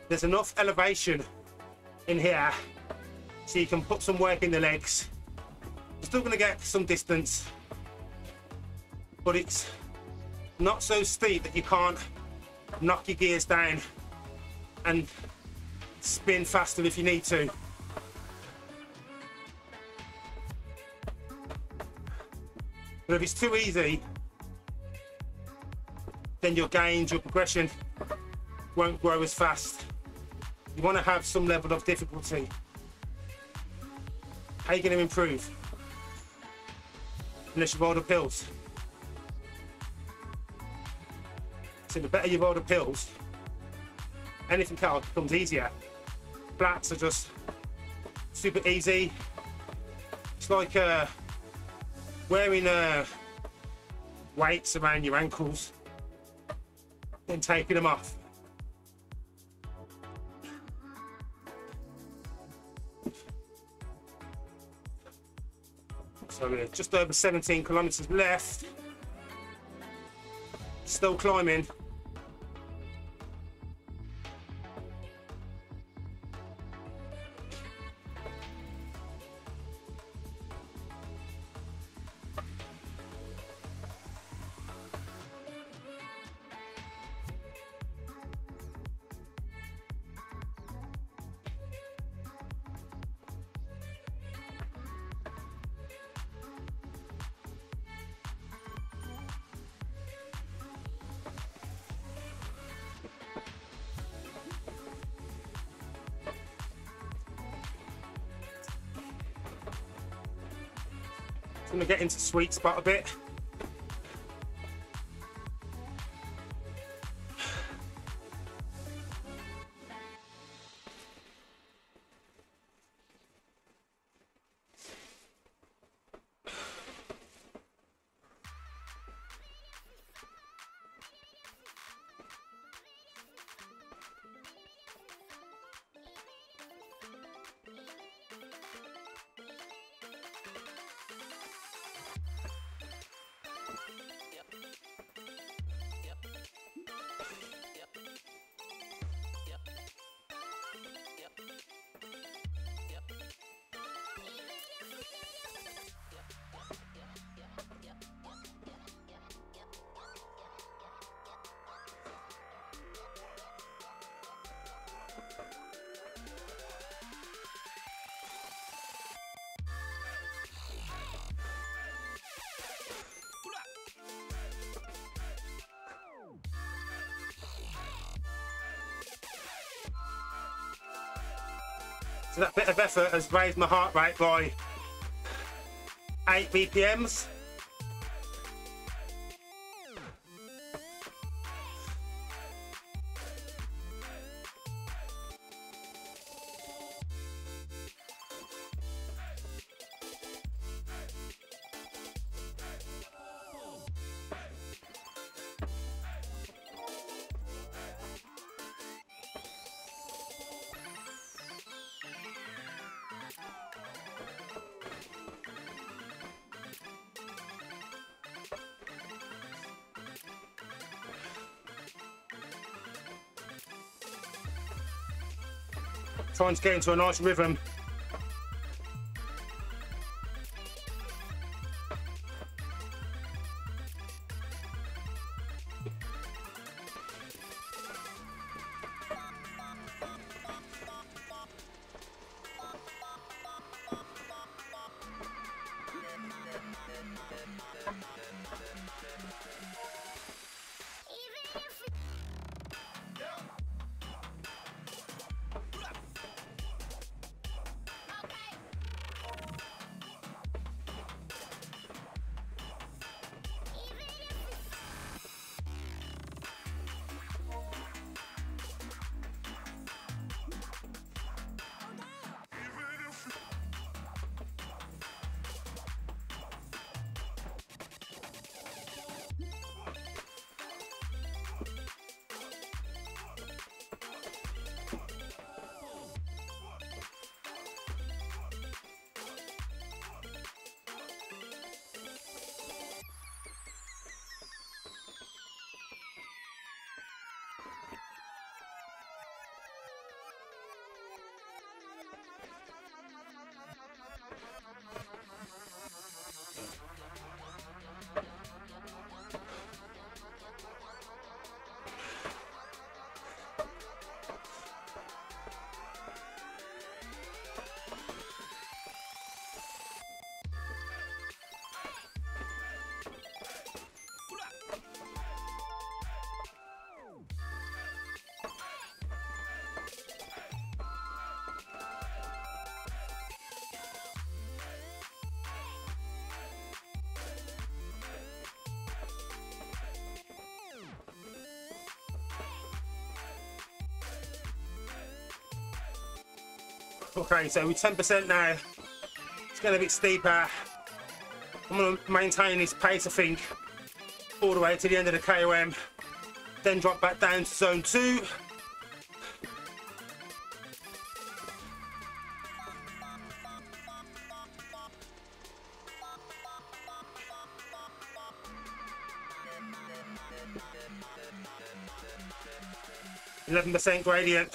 There's enough elevation in here so you can put some work in the legs. You're still going to get some distance, but it's not so steep that you can't knock your gears down and spin faster if you need to. But if it's too easy, then your gains, your progression won't grow as fast. You want to have some level of difficulty. How are you going to improve? Unless you roll the pills. So the better you roll the pills, anything else becomes easier. Flats are just super easy. It's like wearing weights around your ankles, then taking them off. So we're just over 17 kilometers left. Still climbing. Gonna get into sweet spot a bit. So that bit of effort has raised my heart rate by 8 BPMs. Trying to get into a nice rhythm. Okay, so with 10% now, it's getting a bit steeper. I'm going to maintain this pace, I think, all the way to the end of the KOM. Then drop back down to zone 2. %, gradient.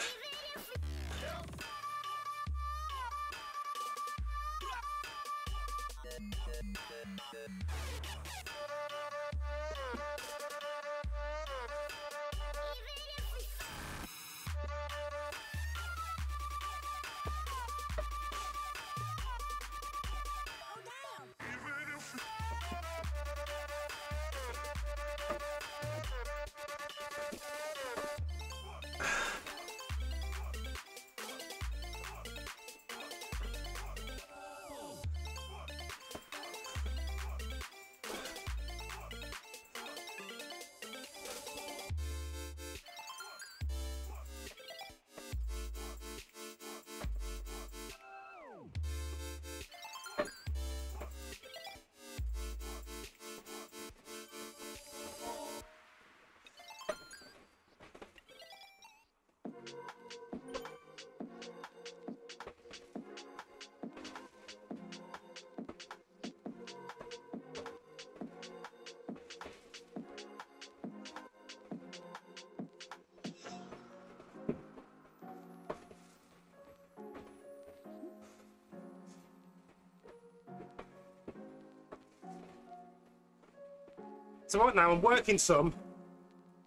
So right now I'm working some,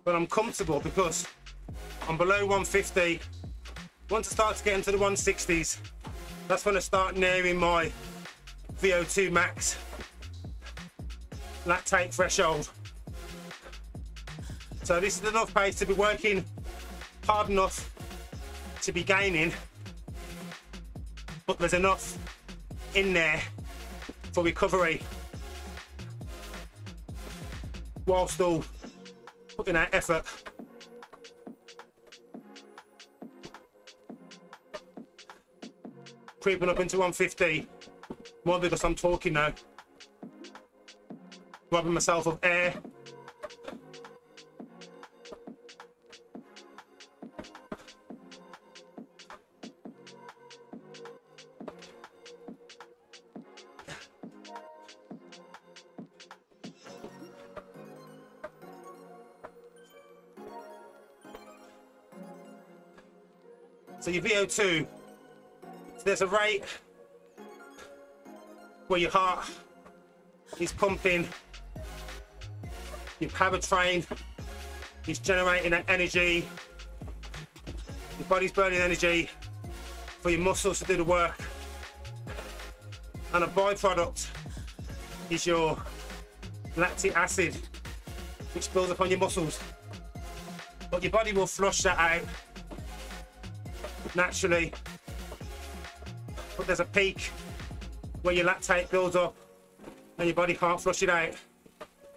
but I'm comfortable because I'm below 150. Once I start to get into the 160s, that's when I start nearing my VO2 max lactate threshold. So this is enough pace to be working hard enough to be gaining, but there's enough in there for recovery while still putting out effort. Creeping up into 150, more because I'm talking now. Robbing myself of air. So your VO2, so there's a rate where your heart is pumping, your powertrain is generating that energy, your body's burning energy for your muscles to do the work, and a byproduct is your lactic acid, which builds up on your muscles. But your body will flush that out naturally, but there's a peak where your lactate builds up and your body can't flush it out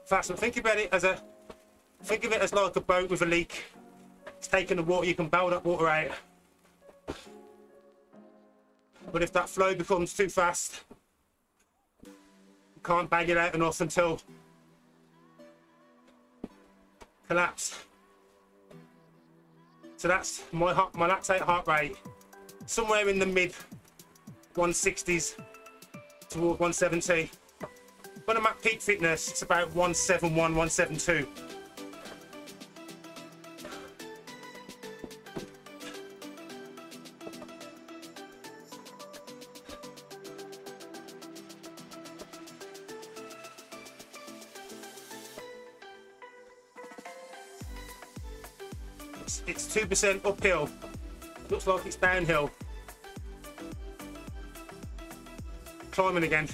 fast. So think of it as like a boat with a leak. It's taking the water, you can bail that water out, but if that flow becomes too fast, you can't bag it out enough until collapse. So that's my lactate heart rate, somewhere in the mid 160s toward 170. When I'm at peak fitness, it's about 171, 172. It's 2% uphill. Looks like it's downhill. Climbing again.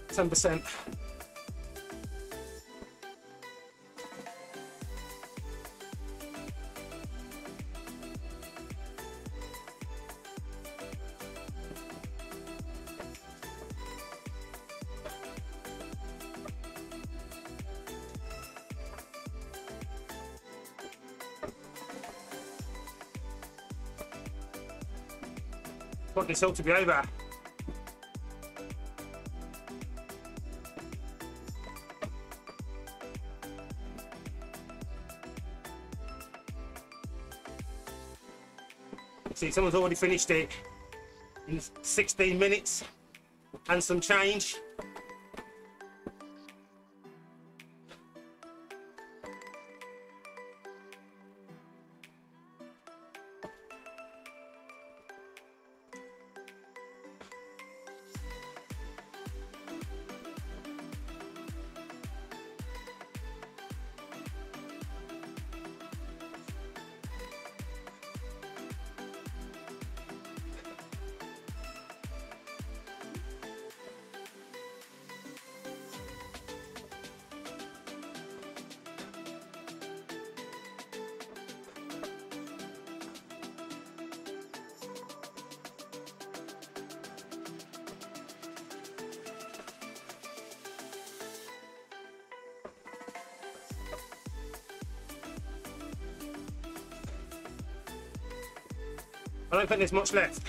10%. want this hill to be over. See, someone's already finished it in 16 minutes and some change. I don't think there's much left.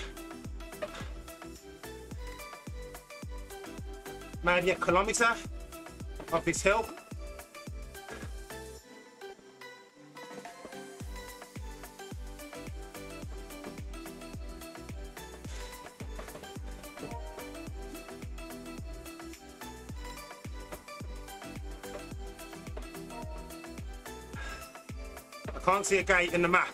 Maybe a kilometre of this hill. I can't see a gate in the map.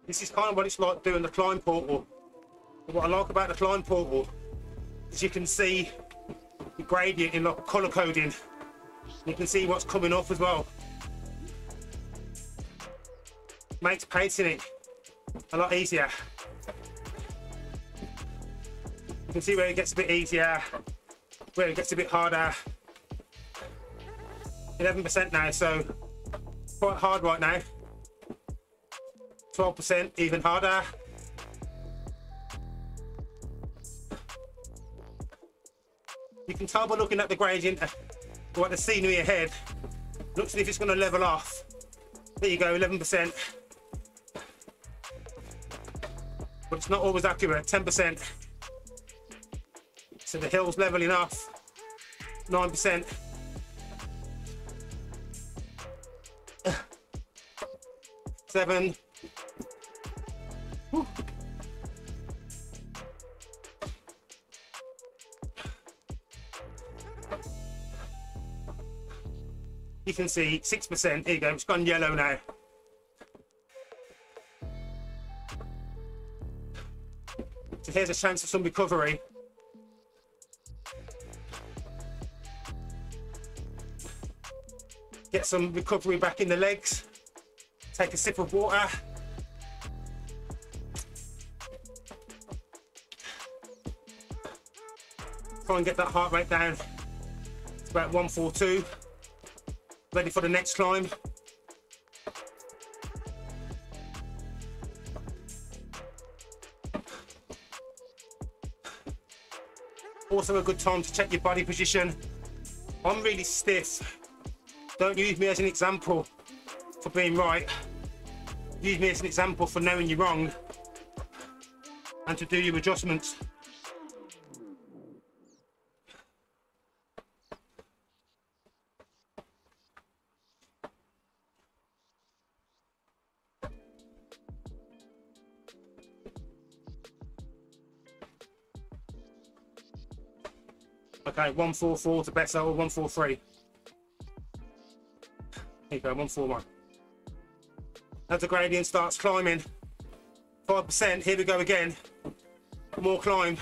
This is kind of what it's like doing the climb portal. But what I like about the climb portal is you can see the gradient in like colour coding. You can see what's coming up as well. Makes pacing it a lot easier. You can see where it gets a bit easier, where it gets a bit harder. 11% now, so quite hard right now. 12%, even harder. You can tell by looking at the gradient, what the scenery ahead, looks as if it's going to level off. There you go, 11%. But it's not always accurate, 10%. So the hill's leveling off, 9%. 7. Whew. You can see 6%, here you go, it's gone yellow now. So here's a chance of some recovery. Get some recovery back in the legs. Take a sip of water. Try and get that heart rate down. It's about 142. Ready for the next climb. Also a good time to check your body position. I'm really stiff. Don't use me as an example for being right. Use me as an example for knowing you're wrong and to do your adjustments. Okay, 144 to better, or 143. Here you go, 141. As the gradient starts climbing, 5%, here we go again. More climb.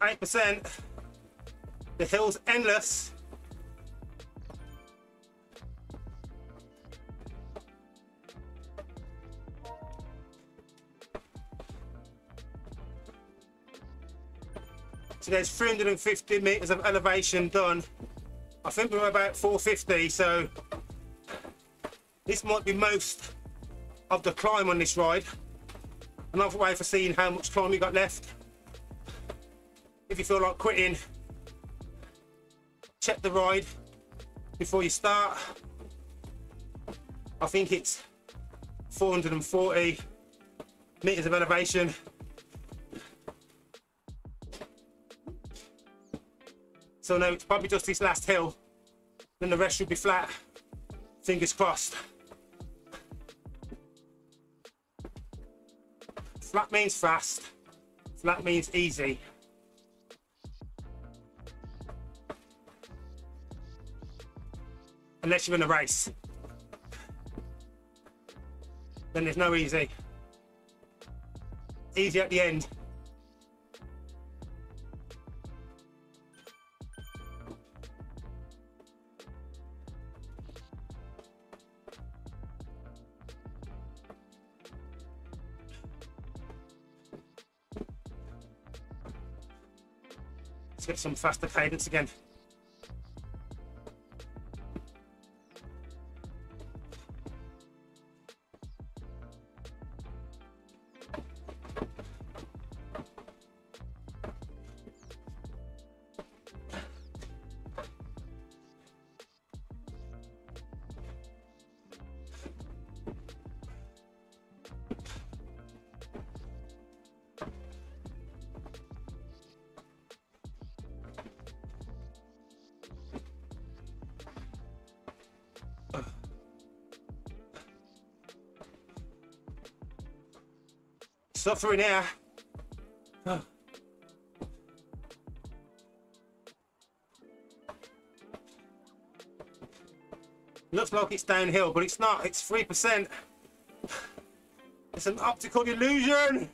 8%. The hill's endless. So there's 350 meters of elevation done. I think we're about 450, so this might be most of the climb on this ride. Another way for seeing how much climb you got left. If you feel like quitting, check the ride before you start. I think it's 440 meters of elevation. So no, it's probably just this last hill, then the rest should be flat. Fingers crossed. Flat means fast, flat means easy. Unless you're in a race, then there's no easy. Easy at the end. Let's get some faster cadence again. Suffering here. Looks like it's downhill, but it's not. It's 3%. It's an optical illusion.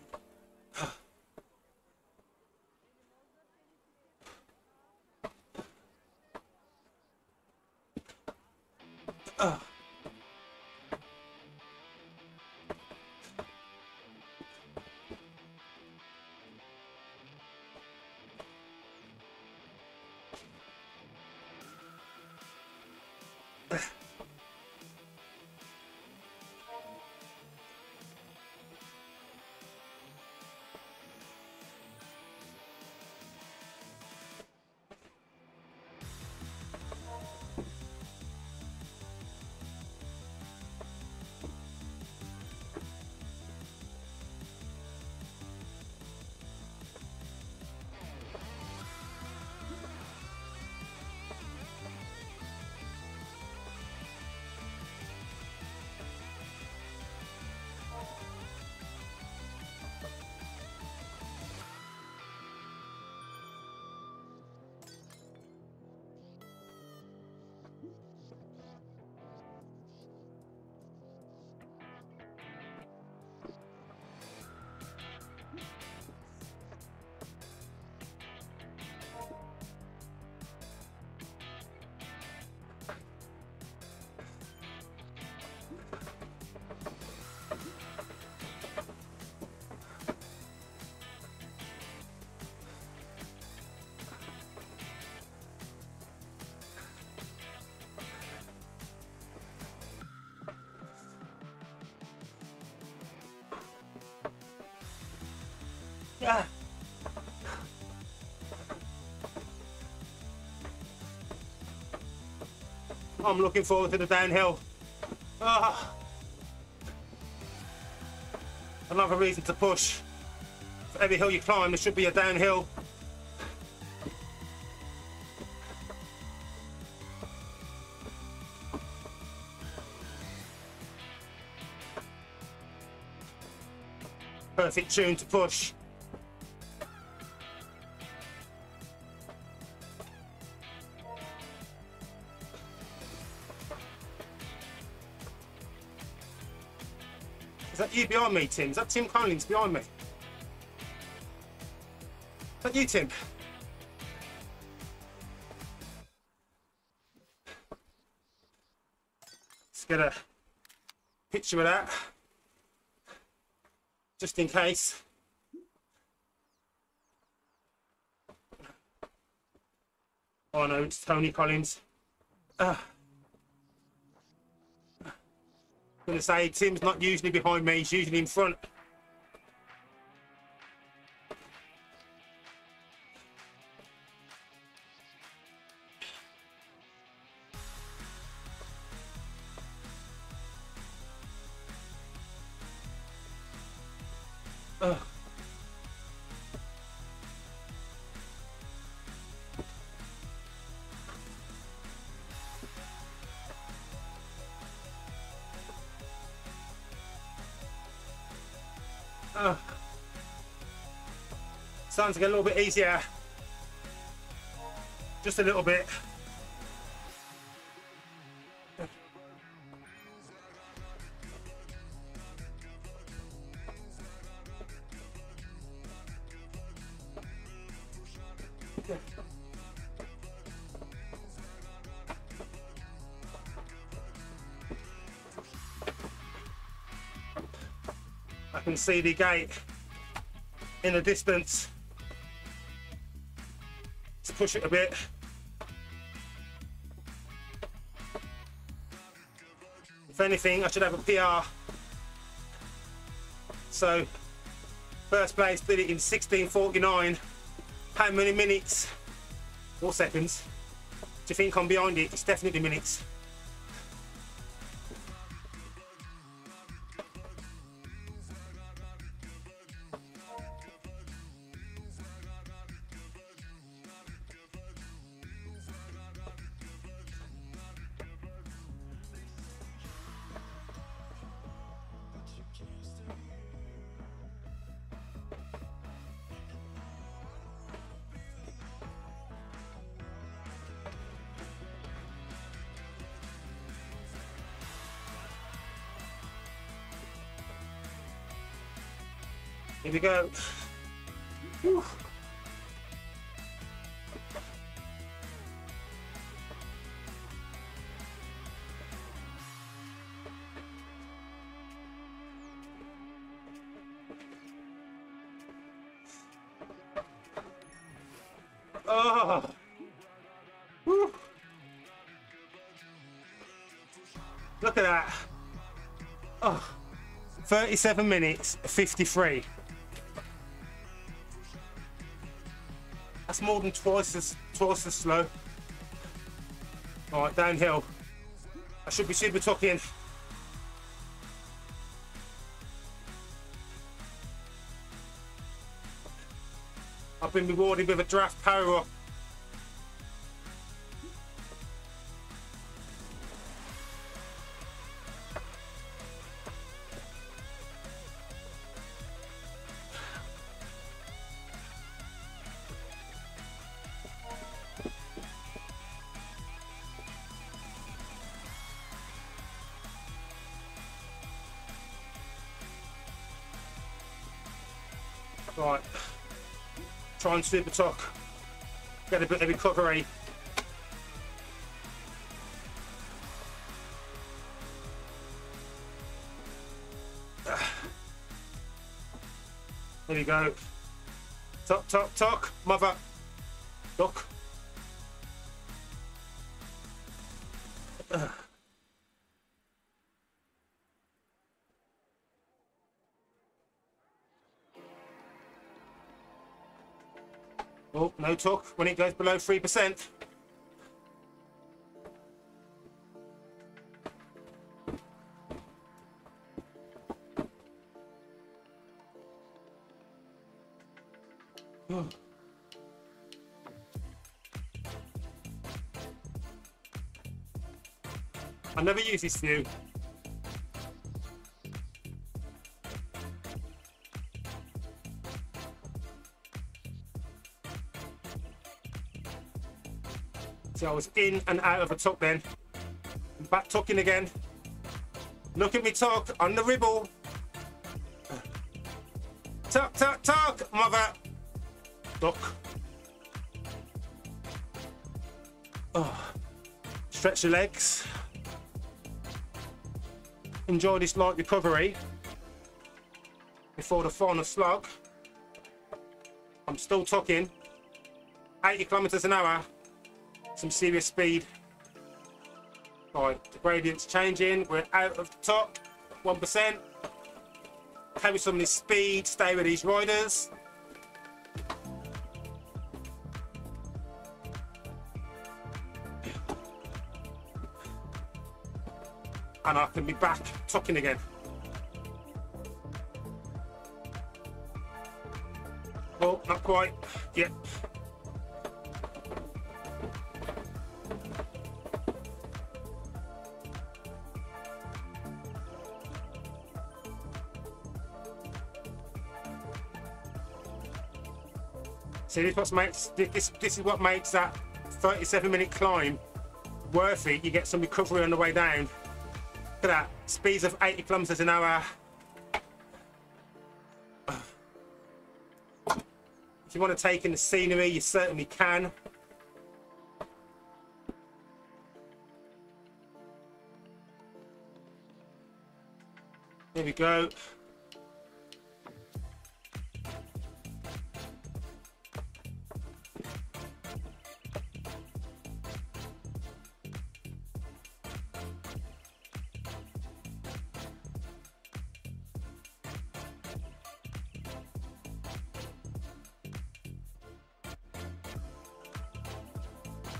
Yeah. I'm looking forward to the downhill. Another reason to push. For every hill you climb, there should be a downhill. Perfect tune to push. Is that you behind me, Tim? Is that Tim Collins behind me? Is that you, Tim? Let's get a picture of that, just in case. Oh no, it's Tony Collins. I'm gonna say Tim's not usually behind me, he's usually in front. Starting to get a little bit easier. Just a little bit. I can see the gate in the distance. Let's push it a bit. If anything, I should have a PR. So, first place did it in 16:49. How many minutes or seconds do you think I'm behind it? It's definitely minutes. Here we go. Whew. Oh. Whew. Look at that. Oh. 37 minutes, 53. That's more than twice as slow. All right, downhill. I should be Supertucking. I've been rewarded with a draft power up. Right, try and Supertuck, get a bit of recovery. There we go. Tuck, tuck, tuck, mother, duck. Oh, no tuck when it goes below 3%. Oh. I never use this view. I was in and out of a tuck then. Back tucking again. Look at me tuck on the Ribble. Tuck, tuck, tuck, mother. Duck. Oh. Stretch your legs. enjoy this light recovery before the final slog. I'm still tucking 80 kilometers an hour, some serious speed. Right, the gradient's changing, we're out of the top, 1%. Carry some of this speed, stay with these riders. And I can be back tucking again. Oh, not quite yet. See, this is what makes that 37-minute climb worth it. You get some recovery on the way down. Look at that, speeds of 80 kilometers an hour. If you want to take in the scenery, you certainly can. There we go.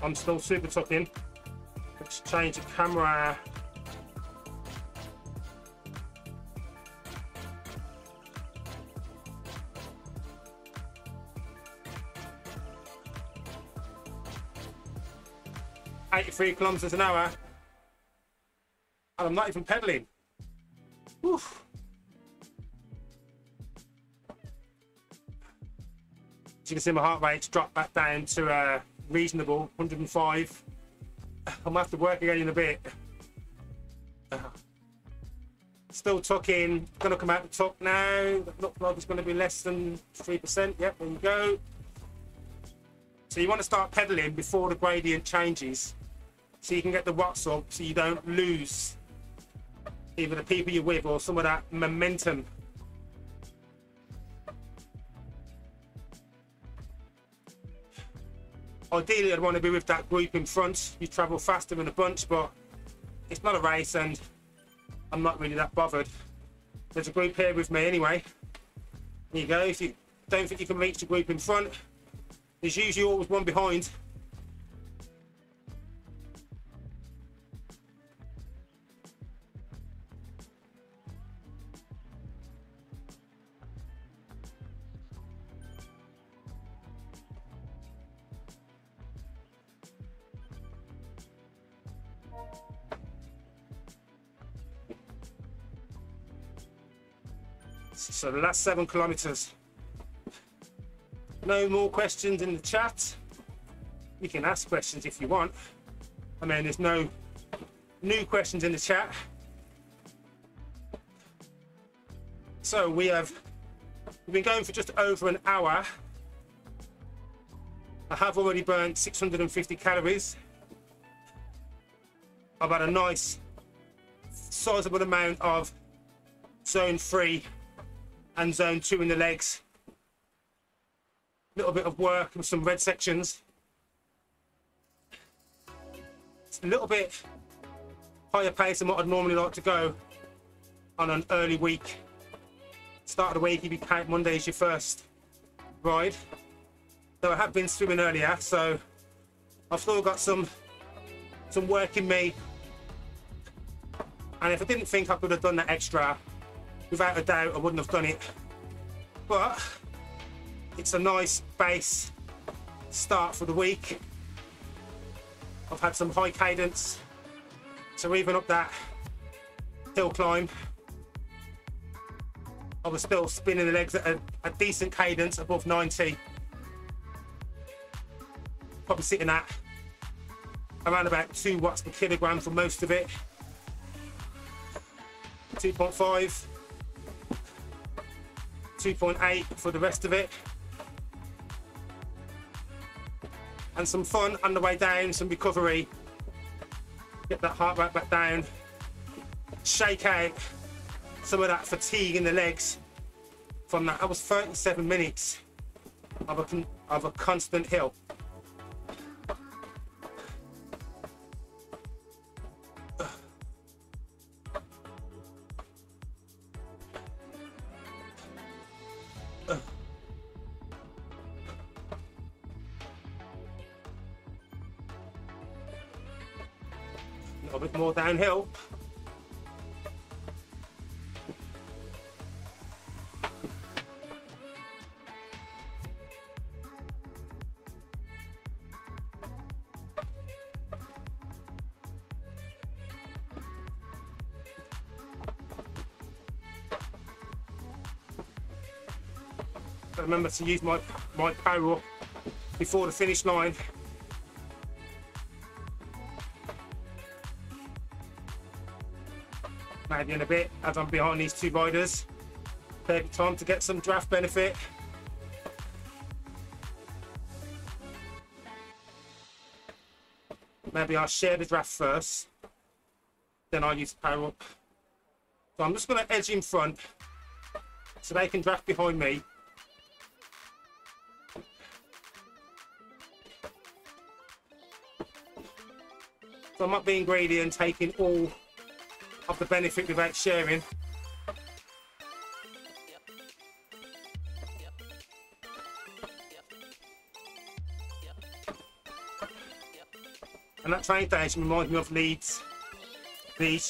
I'm still super tucking. Let's change the camera. "83 kilometers an hour, and I'm not even pedaling." Oof. As you can see, my heart rate's dropped back down to reasonable 105. I'm gonna have to work again in a bit. Still tucking, gonna come out the tuck now. Looks like it's gonna be less than 3%. Yep, there you go. So you want to start pedaling before the gradient changes, so you can get the watts up, so you don't lose either the people you're with or some of that momentum. Ideally, I'd want to be with that group in front. You travel faster in a bunch, but it's not a race and I'm not really that bothered. There's a group here with me anyway. There you go. If you don't think you can reach the group in front, there's usually always one behind. So the last 7 kilometers. No more questions in the chat. You can ask questions if you want. I mean, there's no new questions in the chat. So we've been going for just over an hour. I have already burnt 650 calories. I've had a nice sizable amount of zone 3 and zone 2 in the legs. A little bit of work with some red sections. It's a little bit higher pace than what I'd normally like to go on an early week. Start of the week, if you count Monday as your first ride. Though I have been swimming earlier, so I've still got some work in me. And if I didn't think I could have done that extra, without a doubt I wouldn't have done it. But it's a nice base start for the week. I've had some high cadence to even up that hill climb. I was still spinning the legs at a decent cadence, above 90. Probably sitting at around about 2 watts per kilogram for most of it. 2.5, 2.8 for the rest of it. And some fun on the way down, some recovery. Get that heart rate back down. shake out some of that fatigue in the legs from that. That was 37 minutes of a constant hill. A little bit more downhill. Remember to use my power up before the finish line. Maybe in a bit, as I'm behind these two riders. Perfect time to get some draft benefit. Maybe I'll share the draft first, then I'll use power up. So I'm just going to edge in front so they can draft behind me. So I'm not being greedy and taking all of the benefit without sharing. And that train station reminds me of Leeds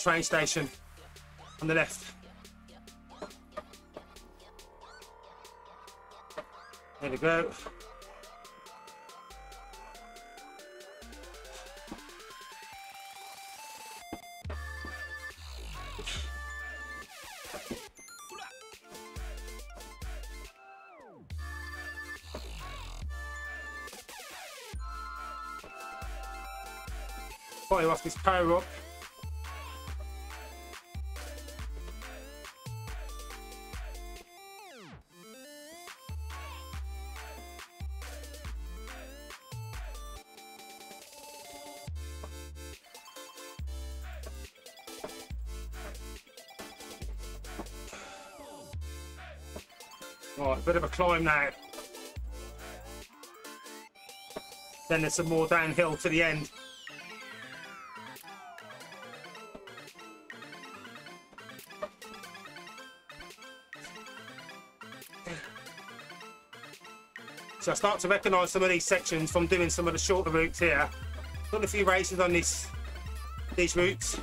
train station on the left. There we go. Fire off this power up. Right, a bit of a climb now. Then there's some more downhill to the end. So I start to recognise some of these sections from doing some of the shorter routes here. Done a few races on these routes.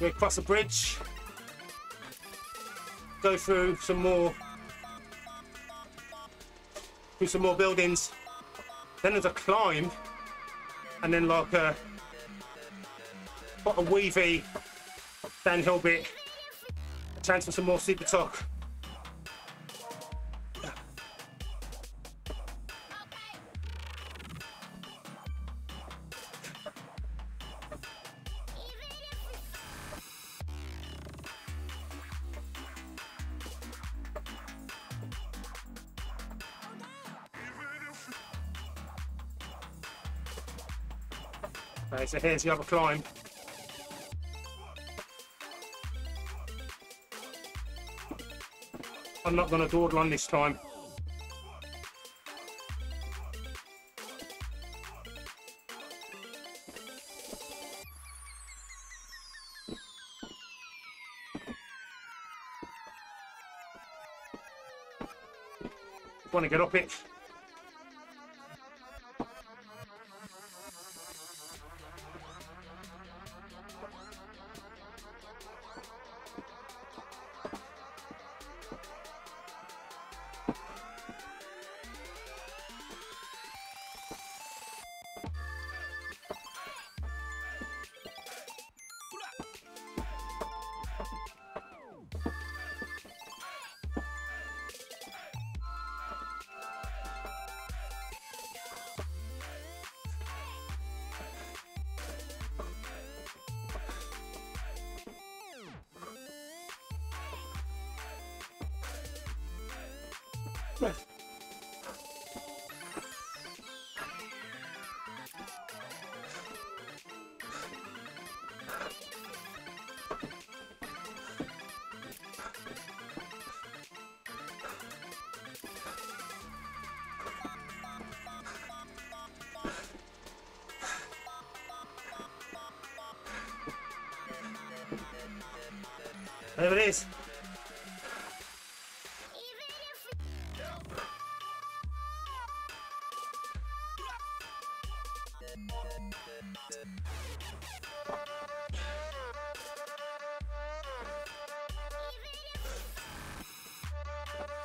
We cross a bridge, go through some more buildings. Then there's a climb, and then like a weavy downhill bit. A chance for some more Supertuck. Okay, so here's the other climb. I'm not going to dawdle on this time. Want to get up it. There it is.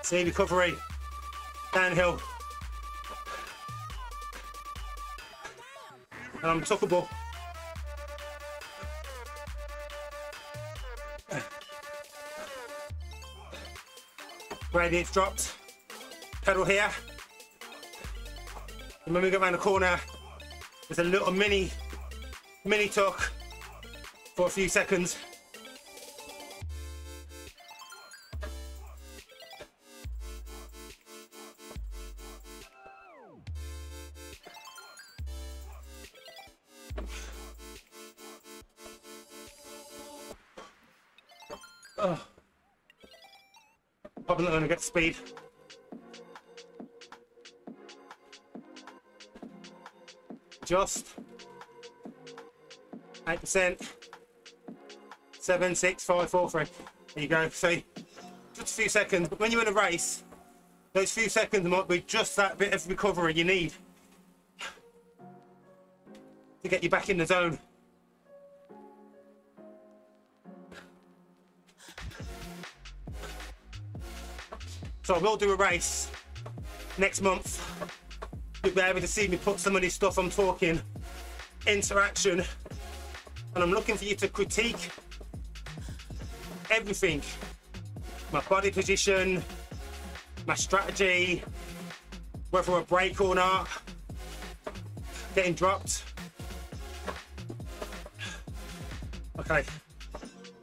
See, recovery, downhill, and I'm tuckable. Gradient's dropped, pedal here, and when we go around the corner, there's a little mini tuck for a few seconds. Oh. Probably not going to get speed. Just 8%. 7, 6, 5, 4, 3. There you go. See, just a few seconds. But when you're in a race, those few seconds might be just that bit of recovery you need to get you back in the zone. So I will do a race next month. You'll be able to see me put some of this stuff I'm talking into action. And I'm looking for you to critique everything. My body position, my strategy, whether I break or not, getting dropped. Okay,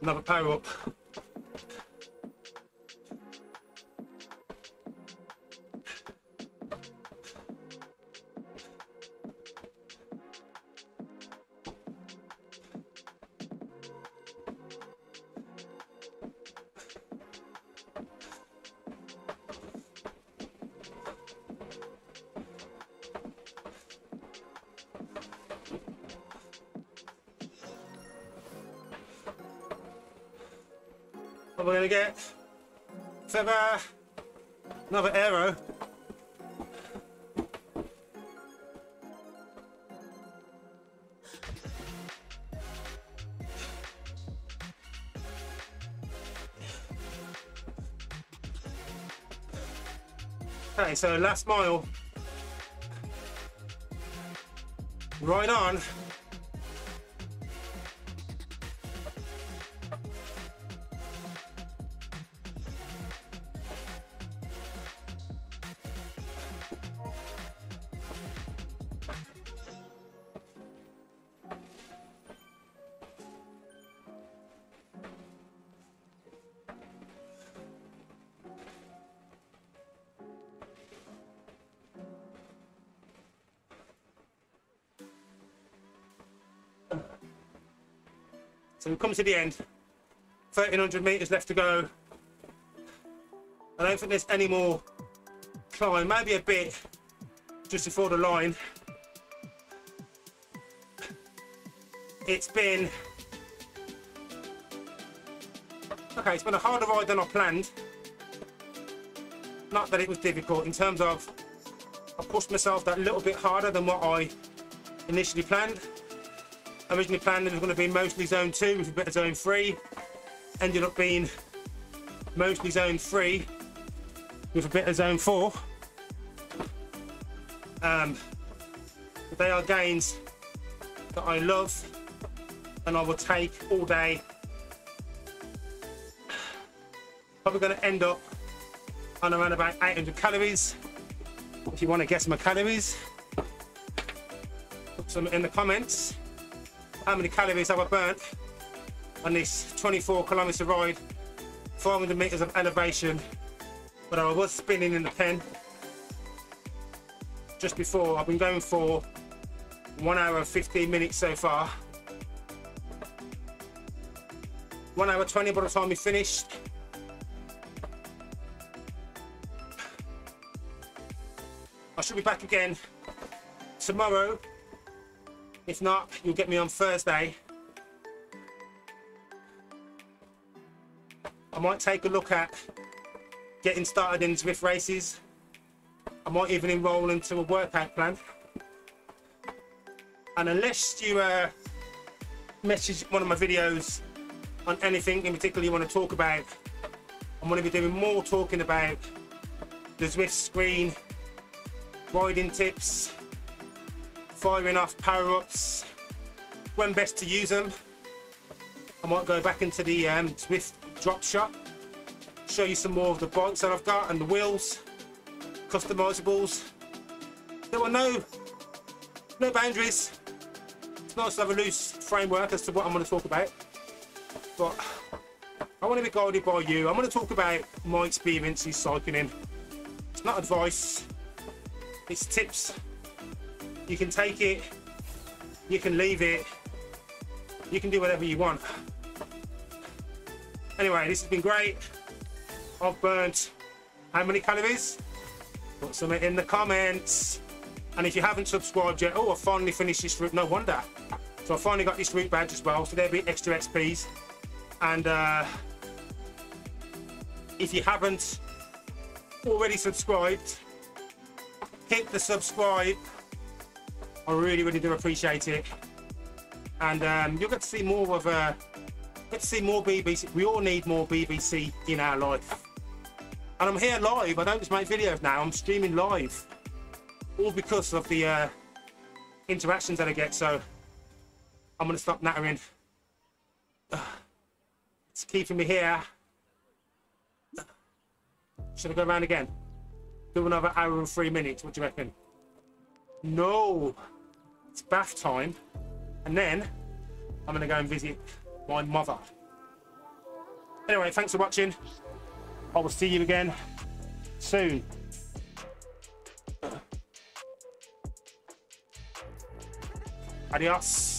another power up. We're going to get feather, another aero. Okay, so last mile, right on. So we've come to the end, 1,300 metres left to go. I don't think there's any more climb, maybe a bit just before the line. It's been a harder ride than I planned. Not that it was difficult, in terms of I pushed myself that little bit harder than what I initially planned. Originally planned it was going to be mostly zone 2 with a bit of zone 3. Ended up being mostly zone 3 with a bit of zone 4. But they are gains that I love and I will take all day. Probably going to end up on around about 800 calories. If you want to guess my calories, put some in the comments. How many calories have I burnt on this 24-kilometre ride, 400 metres of elevation, but I was spinning in the pen just before. I've been going for 1 hour and 15 minutes so far. 1 hour 20 by the time we finished. I should be back again tomorrow. If not, you'll get me on Thursday. I might take a look at getting started in Zwift races. I might even enroll into a workout plan. And unless you message one of my videos on anything in particular you want to talk about, I'm going to be doing more talking about the Zwift screen, riding tips, firing off power-ups, when best to use them. I might go back into the Zwift drop shop, show you some more of the bikes that I've got and the wheels, customizables. There are no boundaries. It's nice to have a loose framework as to what I'm going to talk about, but I want to be guided by you. I'm going to talk about my experiences cycling. It's not advice, it's tips. You can take it, you can leave it, you can do whatever you want. Anyway, this has been great. I've burnt how many calories? Put some in the comments. And if you haven't subscribed yet, oh, I finally finished this route, no wonder. So I finally got this route badge as well, so there'll be extra XPs. And if you haven't already subscribed, hit the subscribe. I really, really do appreciate it. And you'll get to see more of more BBC. We all need more BBC in our life. And I'm here live. I don't just make videos now. I'm streaming live, all because of the interactions that I get. So I'm gonna stop nattering. It's keeping me here. Should I go around again? Do another hour and 3 minutes. What do you reckon? No, it's bath time, and then I'm gonna go and visit my mother. Anyway, thanks for watching. I will see you again soon. Adios.